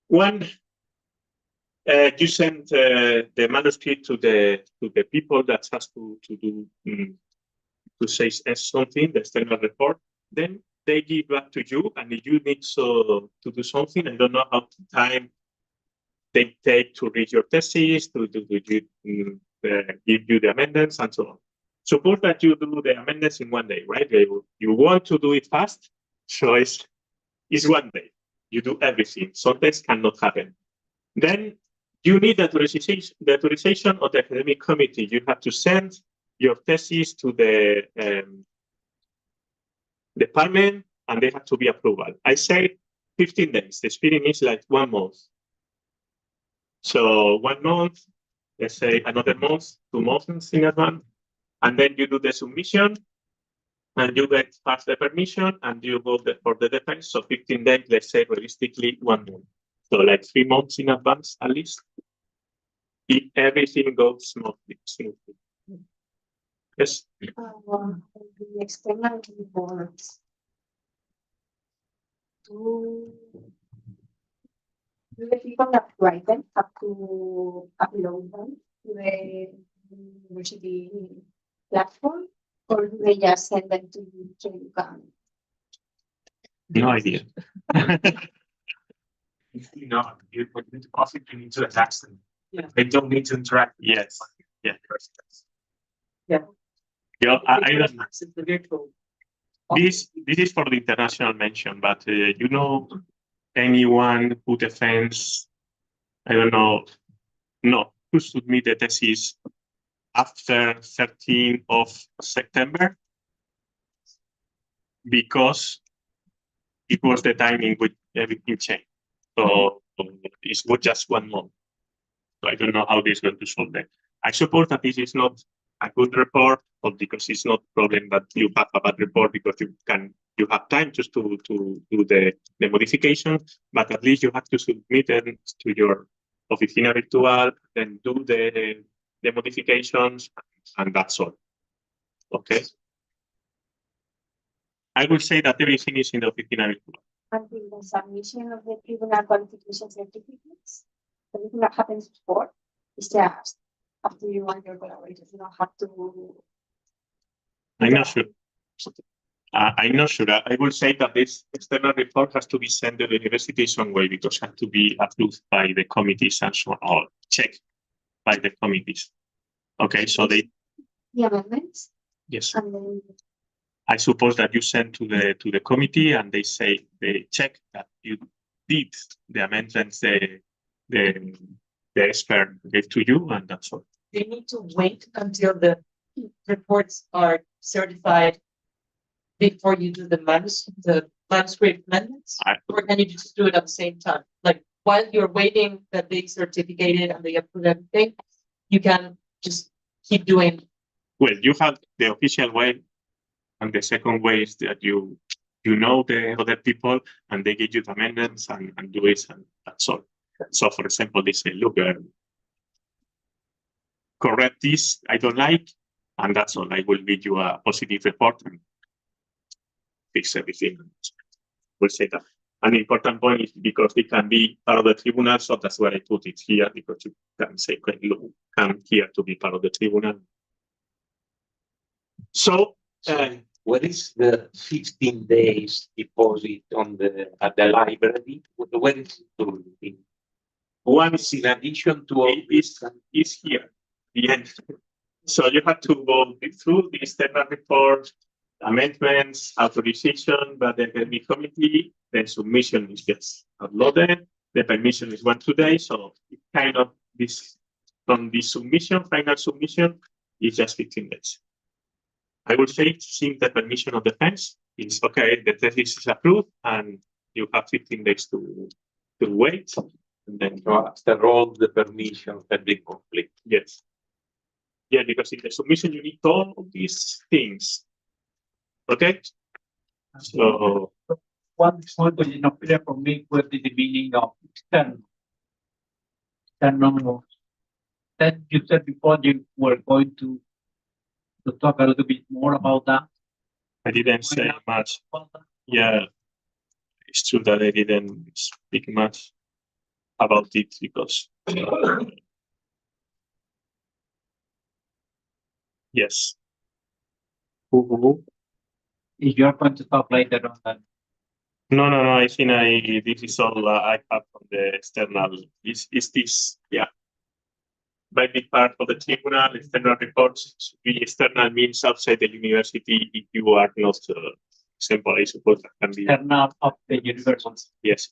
when you send the manuscript to the people that has to do to say something, the external report, then they give back to you, and you need to do something. I don't know how much time they take to read your thesis, to give you the amendments, and so on. Suppose that you do the amendments in 1 day, right? You want to do it fast, so it's 1 day. You do everything. Sometimes cannot happen. Then you need the authorization of the academic committee. You have to send your thesis to the department, and they have to be approval. I say 15 days. The speeding is like 1 month. So 1 month, let's say another month, 2 months in advance, and then you do the submission, and you get past the permission, and you go for the deadline. So 15 days, let's say realistically 1 month. So like 3 months in advance at least, if everything goes smoothly. Yes. The external reports. Do the people that write them have to upload them to the university platform, or do they just send them to you so you can? No idea. No, you need to possibly need to attach them. Yeah. They don't need to interact. Yes. Yeah. Yeah. Yeah, I don't know. This is for the international mention, but you know, anyone who defends, I don't know, who submit the thesis after 13th of September, because it was the time in which everything changed. So it's not just 1 month. So I don't know how this is going to solve that. I suppose that this is not a good report, but because it's not a problem that you have a bad report, because you have time just to do the modification, but at least you have to submit it to your oficina virtual, then do the modifications, and that's all. Okay. I will say that everything is in the oficina virtual. Until the submission of the tribunal qualification certificates, everything that happens before is just after you and your collaborators. You don't have to. I'm not sure. I'm not sure. I will say that this external report has to be sent to the university in some way, because it has to be approved by the committees and so on, or checked by the committees. Okay, so the amendments. Yes. And then I suppose that you send to the committee, and they check that you did the amendments the expert gave to you, and that's all. They need to wait until the reports are certified before you do the manuscript amendments, or can you just do it at the same time? Like while you're waiting that they certificated and they approve everything, you can just keep doing. Well, you have the official way, and the second way is that you know the other people, and they give you the amendments and do it, and that's all. So, for example, they say, look, correct this, I don't like, and that's all. I will give you a positive report and fix everything. We'll say that. An important point is because it can be part of the tribunal, so that's why I put it here, because you can say, okay, look, come here to be part of the tribunal. So, what is the 15 days deposit at the library? Where is it? One is in addition to all this is here, the end. So you have to go through the external report, amendments, authorization by the academic committee, then submission is just uploaded. The permission is 1 day, so it kind of this from the submission, final submission, is just 15 days. I would say, since the permission of defense is okay, the thesis is approved, and you have 15 days to wait. And then after all the permission have been complete. Yes. Yeah, because in the submission you need all of these things. Okay? So one point was not clear for me what is the meaning of external. External. That you said before you were going to talk a little bit more about that. I didn't say much. Yeah, it's true that I didn't speak much about it because yes. If you're going to talk later on that. No. I think this is all I have from the external. Is this? Yeah. By big part of the tribunal, external reports. The external means outside the university. If you are not, example, I suppose that can be external of the university. Yes.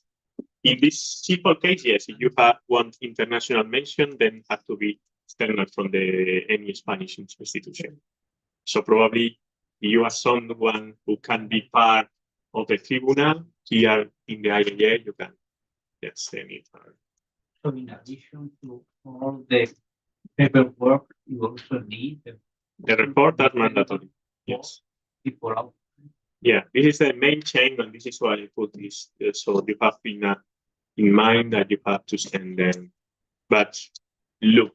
In this simple case, yes. If you have one international mention, then have to be external from any Spanish institution. So probably you are someone who can be part of the tribunal here in the IAA. You can send it. So in addition to all the paperwork, you also need the report are mandatory. Yes. People out. Yeah, this is the main chain, and this is why I put this. So you have in mind that you have to send them. But look,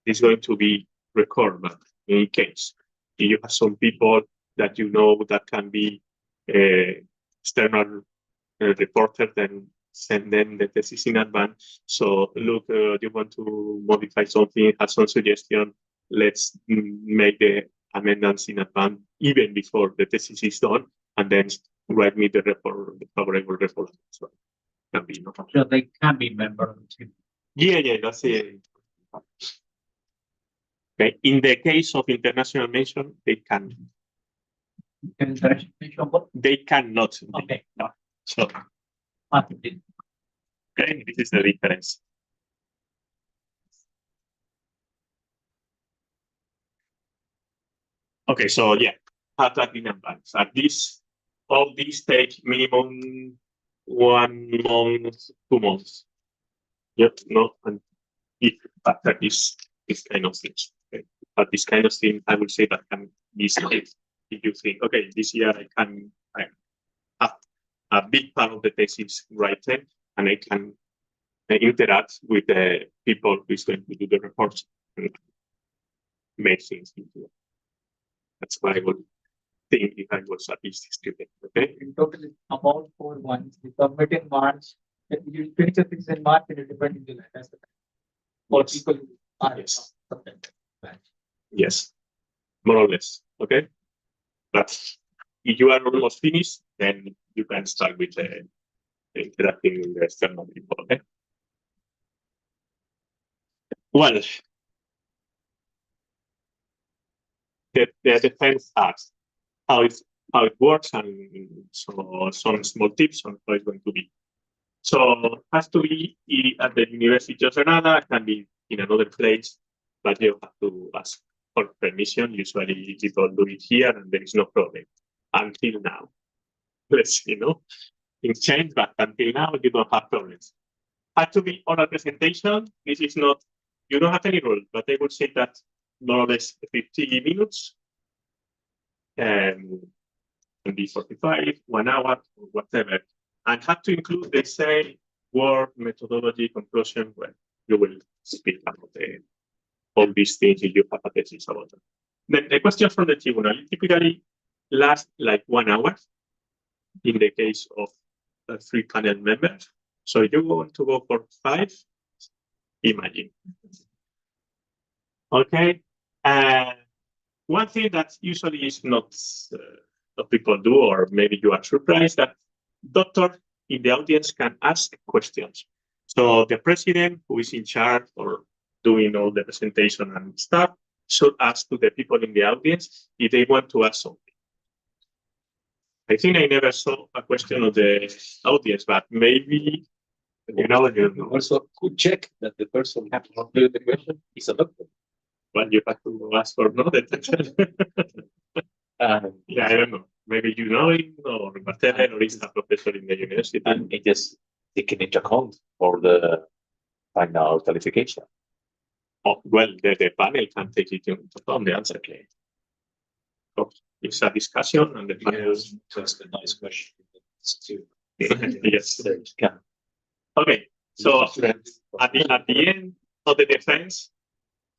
it's going to be recorded. But in any case, if you have some people that you know that can be external reporter, then send them the thesis in advance. So look, you want to modify something, have some suggestion, let's make the amendments in advance, even before the thesis is done, and then write me the report, the favorable report. So, can be, no? So they can be members too. Yeah, that's it. Okay. In the case of international mention, they can. International mention what? They cannot. Okay. No. So. Okay, This is the difference. Okay, so yeah, have that in advance. At least all these take minimum 1 month, 2 months. Yep, no, and if after this kind of things. Okay. But this kind of thing, I would say that can be saved if you think, okay, this year I have a big part of the thesis written, and I can interact with the people who is going to do the reports and make things into it. That's what I would think if I was a PhD student. Okay. In total, about 4 months. We submit in March. You finish the things in March and you depend in July. That's the time. For people who are Yes, more or less. Okay. But if you are almost finished, then you can start with interacting with the external people. Okay. Well, the defense asks how it works, and so some small tips on how it's going to be. So it has to be at the University of Granada. It can be in another place, but you have to ask for permission. Usually people do it here, and there is no problem until now. Let's see, things change, but until now you don't have problems. Had to be oral presentation. This is not, you don't have any rule, but I would say that more or less 50 minutes, and can be 45, 1 hour, or whatever. And have to include the same word, methodology, conclusion, where you will speak about all these things if you have a thesis about them. Then the questions from the tribunal typically last like 1 hour in the case of 3 panel members. So if you want to go for 5, imagine. Okay. One thing that usually is not what people do, or maybe you are surprised, that doctor in the audience can ask questions. So the president, who is in charge or doing all the presentation and stuff, should ask to the people in the audience if they want to ask something. I think I never saw a question of the audience, but maybe you also could check that the person who answered the question is a doctor. But you have to ask for no detection. Yeah, I don't know. Maybe you know him or whatever, or he's a professor in the university. And it is taken into account for the final qualification. Oh, well, the panel can take it into account, the answer. Okay. So it's a discussion, and the panel. That's a nice question. Yes. Okay, so at the end of the defense,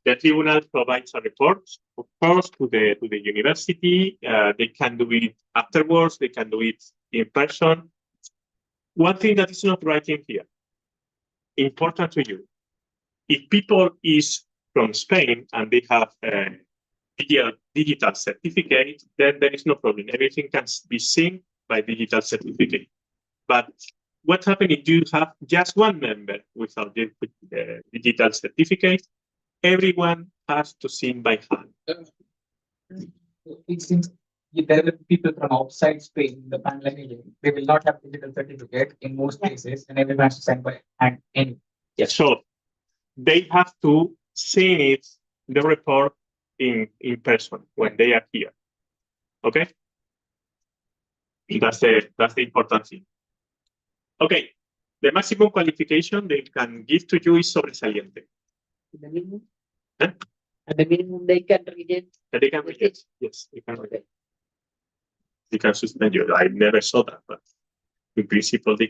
the tribunal provides a report, of course, to the university. They can do it afterwards. They can do it in person. One thing that is not writing here, important to you, if people is from Spain and they have a digital certificate, then there is no problem. Everything can be seen by digital certificate. But what happens if you have just one member without the digital certificate? Everyone has to sign by hand. It seems if there are people from outside Spain, the pandemic, they will not have digital certificate in most cases, and everyone has to sign by hand. Yes. So they have to sign it, the report in person when they are here. Okay? That's the important thing. Okay. The maximum qualification they can give to you is sobresaliente. The minimum? Huh? At the minimum, they can reject. They can reject. Yes, they can reject. They can suspend you. I never saw that, but in principle, they.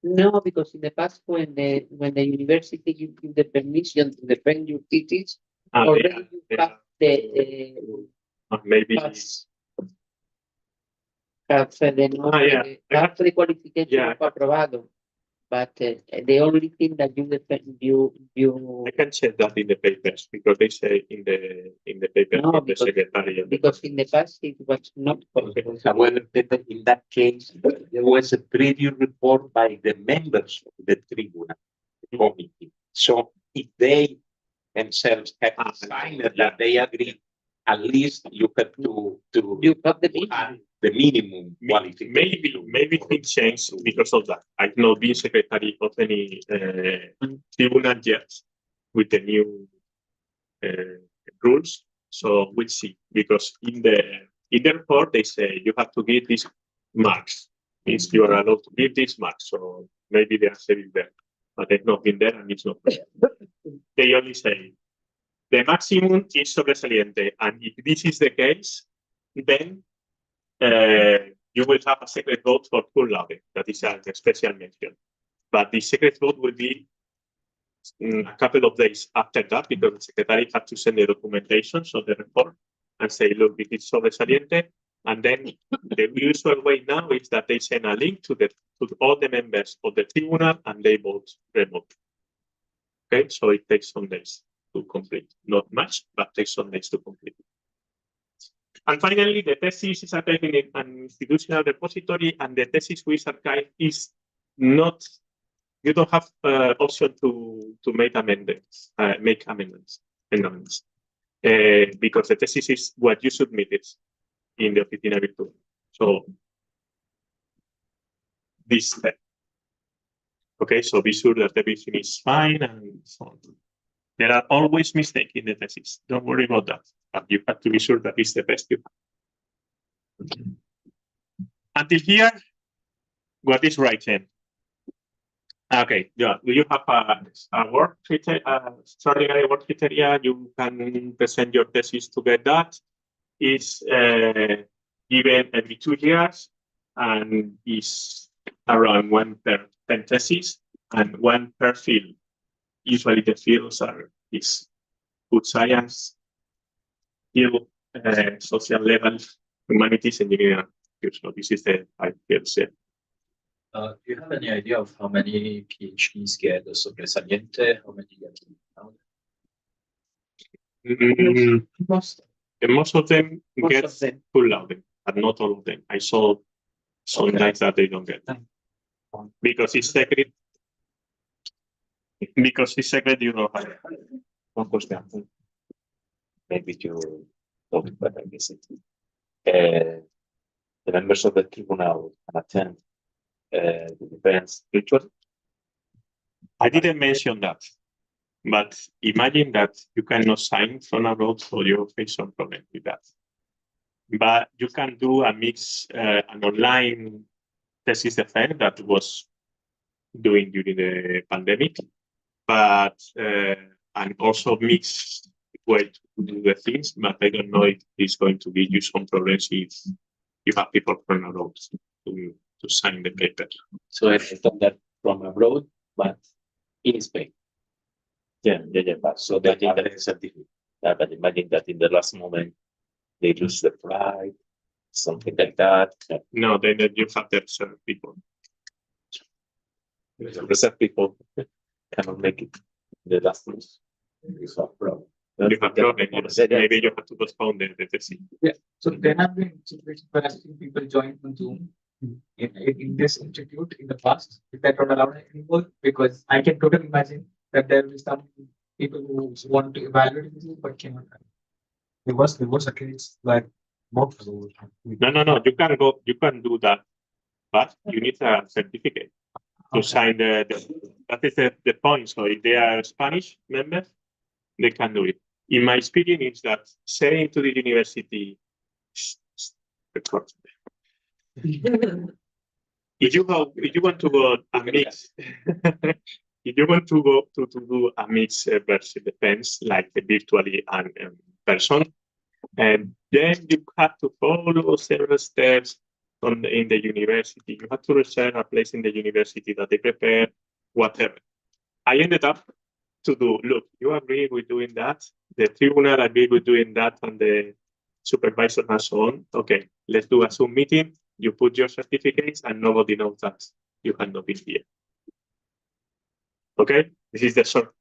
No, because in the past, when the university give you the permission to defend your thesis, already you have maybe. Have the qualification of aprobado. But the only thing that you defend, I can check that in the papers because they say in the papers of the secretary. Because in the past it was not possible. However, in that case, there was a previous report by the members of the tribunal committee. So if they themselves have signed that they agree, at least you have to you have the minimum qualification. Maybe things change because of that. I've not been secretary of any tribunal yet with the new rules. So we'll see. Because in the report they say you have to give these marks. Means you are allowed to give these marks. So maybe they are saving there, but they've not been there and it's not there. They only say the maximum is sobresaliente, and if this is the case, then you will have a secret vote for cum laude. That is a special mention. But the secret vote will be a couple of days after that, because the secretary has to send the documentation of the report and say, look, this is sobresaliente. And then the usual way now is that they send a link to all the members of the tribunal and they vote remotely. Okay, so it takes some days to complete. Not much, but takes some days to complete. And finally, the thesis is archived in an institutional repository, and the thesis which is archived is not. You don't have option to make amendments. Because the thesis is what you submitted in the Oficina Virtual. So this step. Okay, so be sure that everything is fine and so on. There are always mistakes in the thesis. Don't worry about that. But you have to be sure that it's the best you have. Until here, what is writing? Okay, yeah. Do you have a work extraordinary work criteria? You can present your thesis to get that. It's given every 2 years and is around 1 per 10 theses and 1 per field. Usually the fields are food science, field, social level, humanities, engineering. So this is the 5 fields. Yeah. Do you have any idea of how many PhDs get the sobresaliente? How many get most of them get cum laude, but not all of them. I saw sometimes that they don't get them because it's secret. Because it's secret, you know. One question. Maybe you talk about it. The members of the tribunal can attend the defense virtually. I didn't mention that, but imagine that you cannot sign from abroad, so you face some problem with that. But you can do a mix, an online thesis defense that was doing during the pandemic, but and also mix way to do the things. But I don't know if it's going to give you some problems if you have people from abroad to to sign the paper. So I done that from abroad, but in Spain. Yeah. But so they have a certificate. But imagine that in the last moment they lose the flight, something like that. No, then you have the reserve people. Reserve people cannot make it the last month. It's a problem. You have problem, yes. Maybe you have to postpone the tesis. Yeah, so there have been situations where I've seen people join on Zoom in this institute in the past, if that not allowed anymore, because I can totally imagine that there will be some people who want to evaluate Zoom but cannot. There was a case like multiple. No. You can do that, but you need a certificate to sign that is the point. So if they are Spanish members, they can do it. In my experience, is that saying to the university, if you want to go a mix, if you want to go to do a mix versus defense, like virtually and person, and then you have to follow several steps in the university. You have to reserve a place in the university that they prepare, whatever. I ended up to do, look, you agree with doing that, the tribunal agreed with doing that, and the supervisor and so on. Okay, let's do a Zoom meeting. You put your certificates and nobody knows that you cannot be here. Okay, this is the short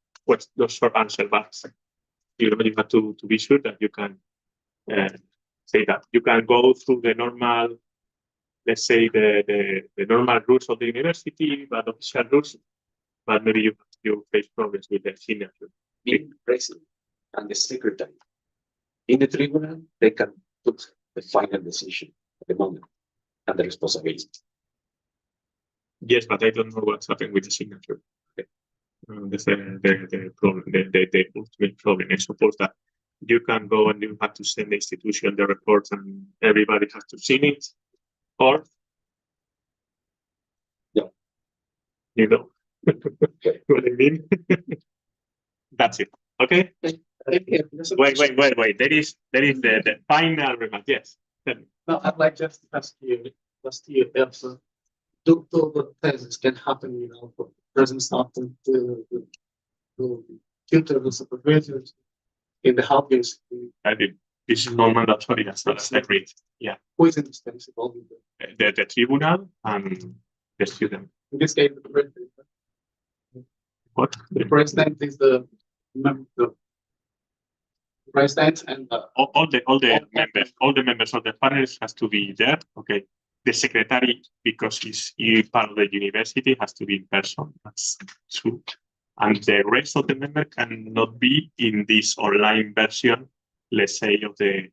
answer, but you have to be sure that you can say that. You can go through the normal, let's say the normal rules of the university, but official rules, but maybe you face problems with the signature. Being president and the secretary in the tribunal, they can put the final decision at the moment and the responsibility. Yes, but I don't know what's happened with the signature. Okay. That's the problem, the ultimate problem. I suppose that you can go and you have to send the institution the report and everybody has to sign it, or you know what I mean. That's it. Okay. Wait. There is the final remark. Yes. No, I'd like just to ask you if do the thesis can happen, for present staff to tutor the supervisors in the help institute. I did. This is non-mandatory. That's not agreed. Yeah. Who is in this case? The tribunal and the student. In this case, the president. What? The president is the president and all the members of the panels has to be there. Okay. The secretary, because he's part of the university, has to be in person. That's true. And the rest of the members cannot be in this online version, let's say, of the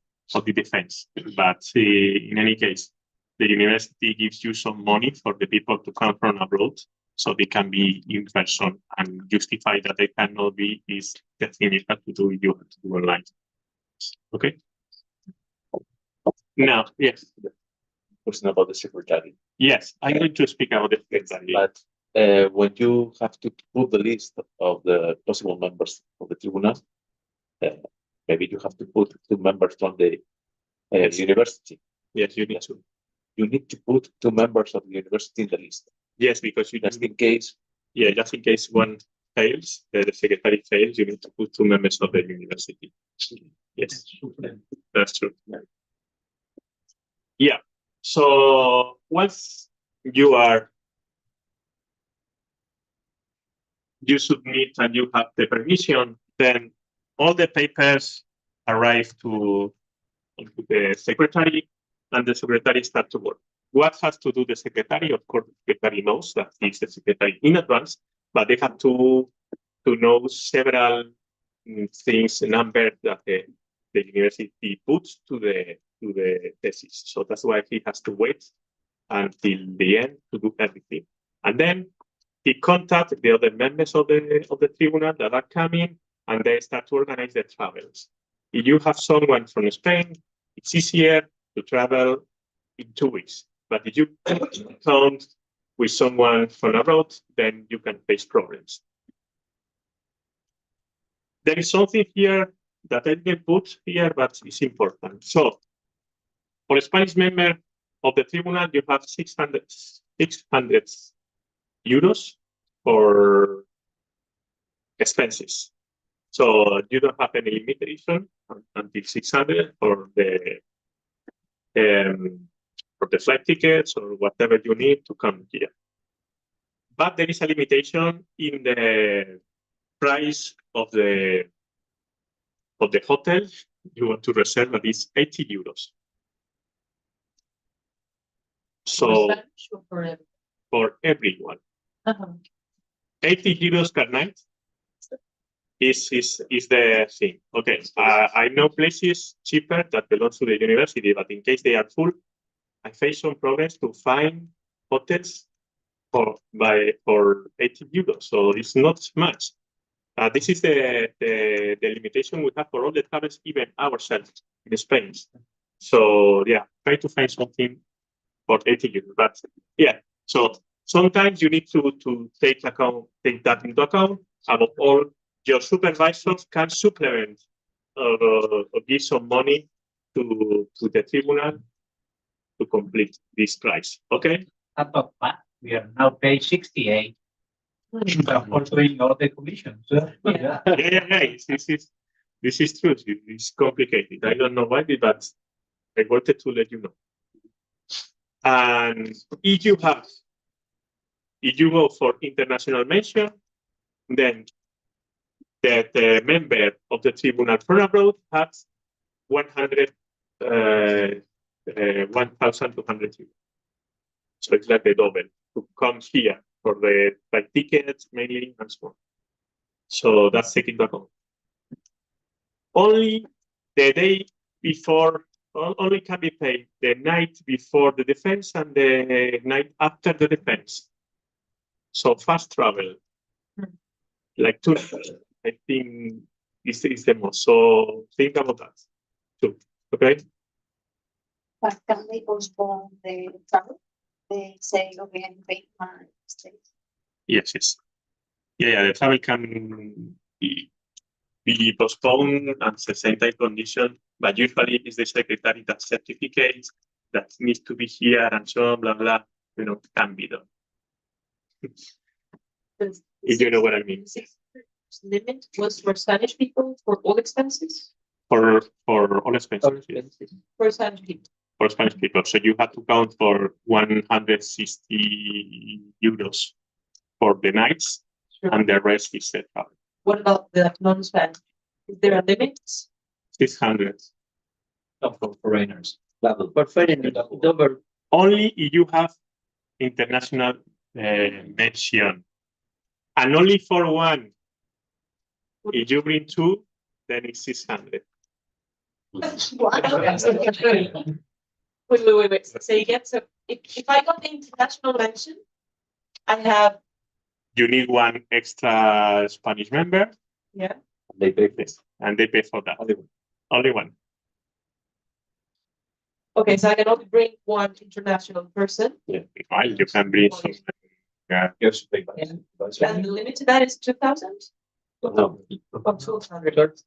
defense. But in any case, the university gives you some money for the people to come from abroad, so they can be in person, and justify that they cannot be is the thing you have to do. You have to do online. Okay. Now, yes. Question about the secretary. Yes, I'm going to speak about the secretary. But when you have to put the list of the possible members of the tribunal, maybe you have to put 2 members from the university. Yes, you need to. You need to put 2 members of the university in the list. Yes, because you just in case. Yeah, just in case one fails, the secretary fails, you need to put 2 members of the university. Yes, that's true. Yeah. So once you submit and you have the permission, then all the papers arrive to the secretary, and the secretary starts to work. What has to do the secretary? Of course, the secretary knows that he's the secretary in advance, but they have to know several things, numbers that the university puts to the thesis. So that's why he has to wait until the end to do everything. And then he contacts the other members of the tribunal that are coming, and they start to organize the travels. If you have someone from Spain, it's easier to travel in 2 weeks. But if you come with someone from abroad, then you can face problems. There is something here that I didn't put here, but it's important. So, for a Spanish member of the tribunal, you have 600 euros for expenses. So you don't have any limitation until 600 for the flight tickets or whatever you need to come here. But there is a limitation in the price of the hotel you want to reserve, that is 80 euros. So for everyone, 80 euros per night is the thing. Okay, I know places cheaper that belong to the university, but in case they are full, I face some problems to find hotels for 80 euros. So it's not much. This is the limitation we have for all the travels, even ourselves in Spain. So yeah, try to find something for 80 euros. But yeah, so sometimes you need to take that into account. Above all, your supervisors can supplement or give some money to the tribunal to complete this price. Okay. We are now paid 68. For doing all the commissions. Yeah. This is true. It's complicated. I don't know why, but I wanted to let you know. And if you go for international mention, then the member of the tribunal from abroad has 1,200 euros. So it's like the double to come here for the flight tickets mainly and so on. So that's taken into account. Only the day before, only can be paid the night before the defense and the night after the defense. So fast travel, like 2 nights, I think is the most. So think about that too. Okay. But can they postpone the travel? They say, okay, I pay my stay. Yes. Yeah, the travel can be postponed at the same time condition, but usually it's the secretary that certificates that needs to be here and so on, blah, blah, can be done. If you know what I mean. Limit was for Spanish people for all expenses? For all expenses. For Spanish people. For Spanish people. So you have to count for 160 euros for the nights, and the rest is set up. What about the non-Spanish? Is there a limit? 600. Not for foreigners. For foreigners, double. Only if you have international mention, and only for one. If you bring 2, then it's 600. Wait. Say again. So if I got the international mention, I have. You need one extra Spanish member. Yeah. They pay this, and they pay for that. Only one. Okay, so I can only bring one international person. Yeah, you can bring some. Yeah. And the limit to that is 2,000? No. Or 200?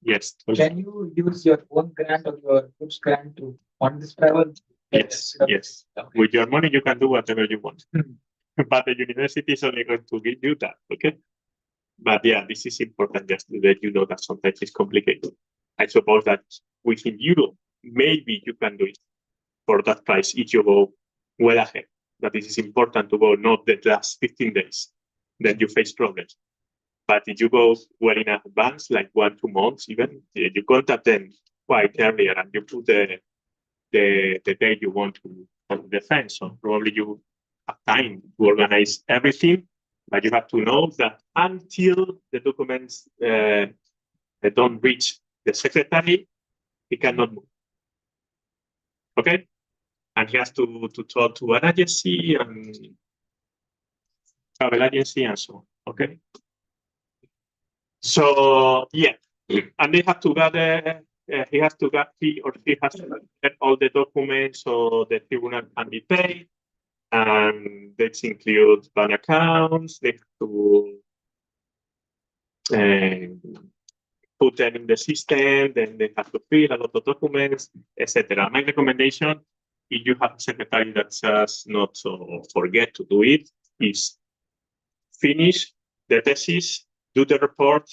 Yes. Can you use your own grant or your group's grant to fund this travel? Yes. With your money, you can do whatever you want. But the university is only going to give you that, okay? But yeah, this is important just to let you know that sometimes it's complicated. I suppose that within Europe, maybe you can do it for that price if you go well ahead. But this is important to go not the last 15 days, then you face problems. But if you go well in advance, like 1-2 months even, you contact them quite earlier and you put the day you want to defend. So probably you have time to organize everything, but you have to know that until the documents don't reach the secretary, he cannot move. Okay? And he has to talk to an agency and travel agency and so on. Okay? So yeah, and they have to gather. He or she has to get all the documents so the tribunal can be paid, and that includes bank accounts. They have to put them in the system. Then they have to fill a lot of documents, etc. My recommendation if you have a secretary that says not to forget to do it, is finish the thesis, do the report,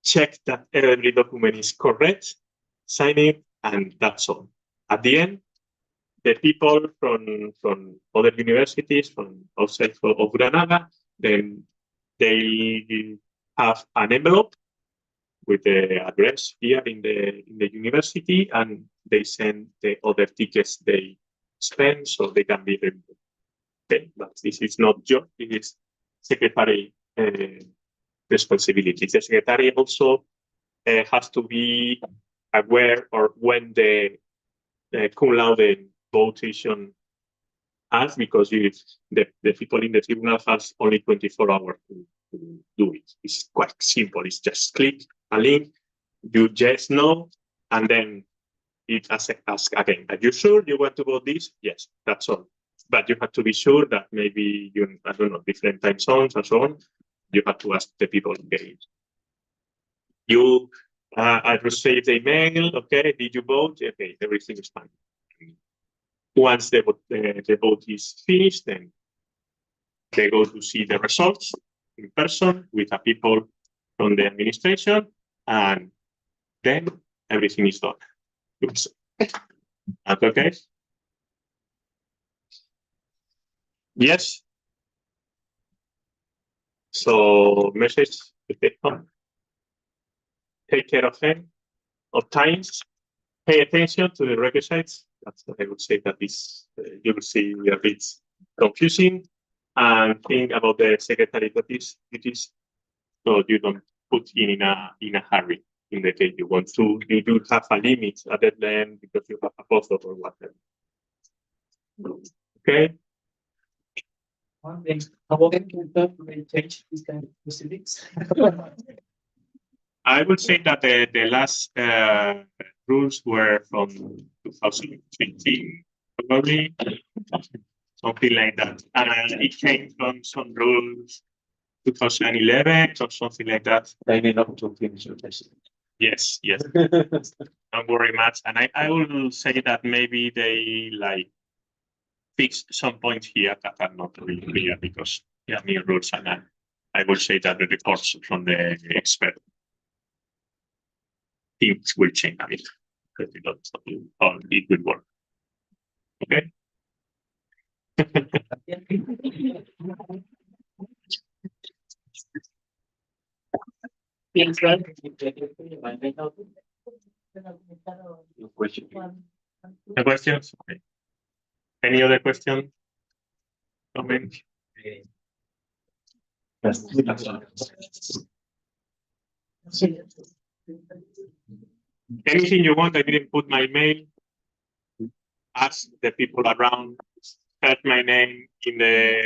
check that every document is correct, sign it, and that's all. At the end, the people from other universities, from outside of Granada, then they have an envelope with the address here in the university, and they send the other tickets they spend so they can be removed. Okay, but this is not job, it is secretary responsibility. The secretary also has to be aware of when the cum laude votation has, because the people in the tribunal has only 24 hours to do it. It's quite simple. It's just click a link, you just no, and then it ask again, are you sure you want to vote this? Yes, that's all. But you have to be sure that maybe I don't know, different time zones and so on. You have to ask the people engaged. I received the email. Okay, did you vote? Okay, everything is fine. Once the vote is finished, then they go to see the results in person with the people from the administration, and then everything is done. Oops. Okay. Yes. So message to take care of them, of times, pay attention to the requisites. That's what I would say that is, you will see a bit confusing, and think about the secretary duties, so you don't put in a hurry in the case you want to. You do have a limit, a deadline, because you have a postdoc or whatever. Okay. One thing, how often can we change these kind of proceedings? I would say that the last rules were from 2015, probably something like that. And it came from some rules 2011 or something like that. They may not to finish your thesis. Yes, yes. Don't worry much. And I will say that maybe they like fix some points here that are not really clear because there are new rules, and I will say that the reports from the expert teams will change a bit. Or it will work. Okay. The questions? Okay. Any other question? Comment? Anything you want? I didn't put my mail. Ask the people around. Search my name in the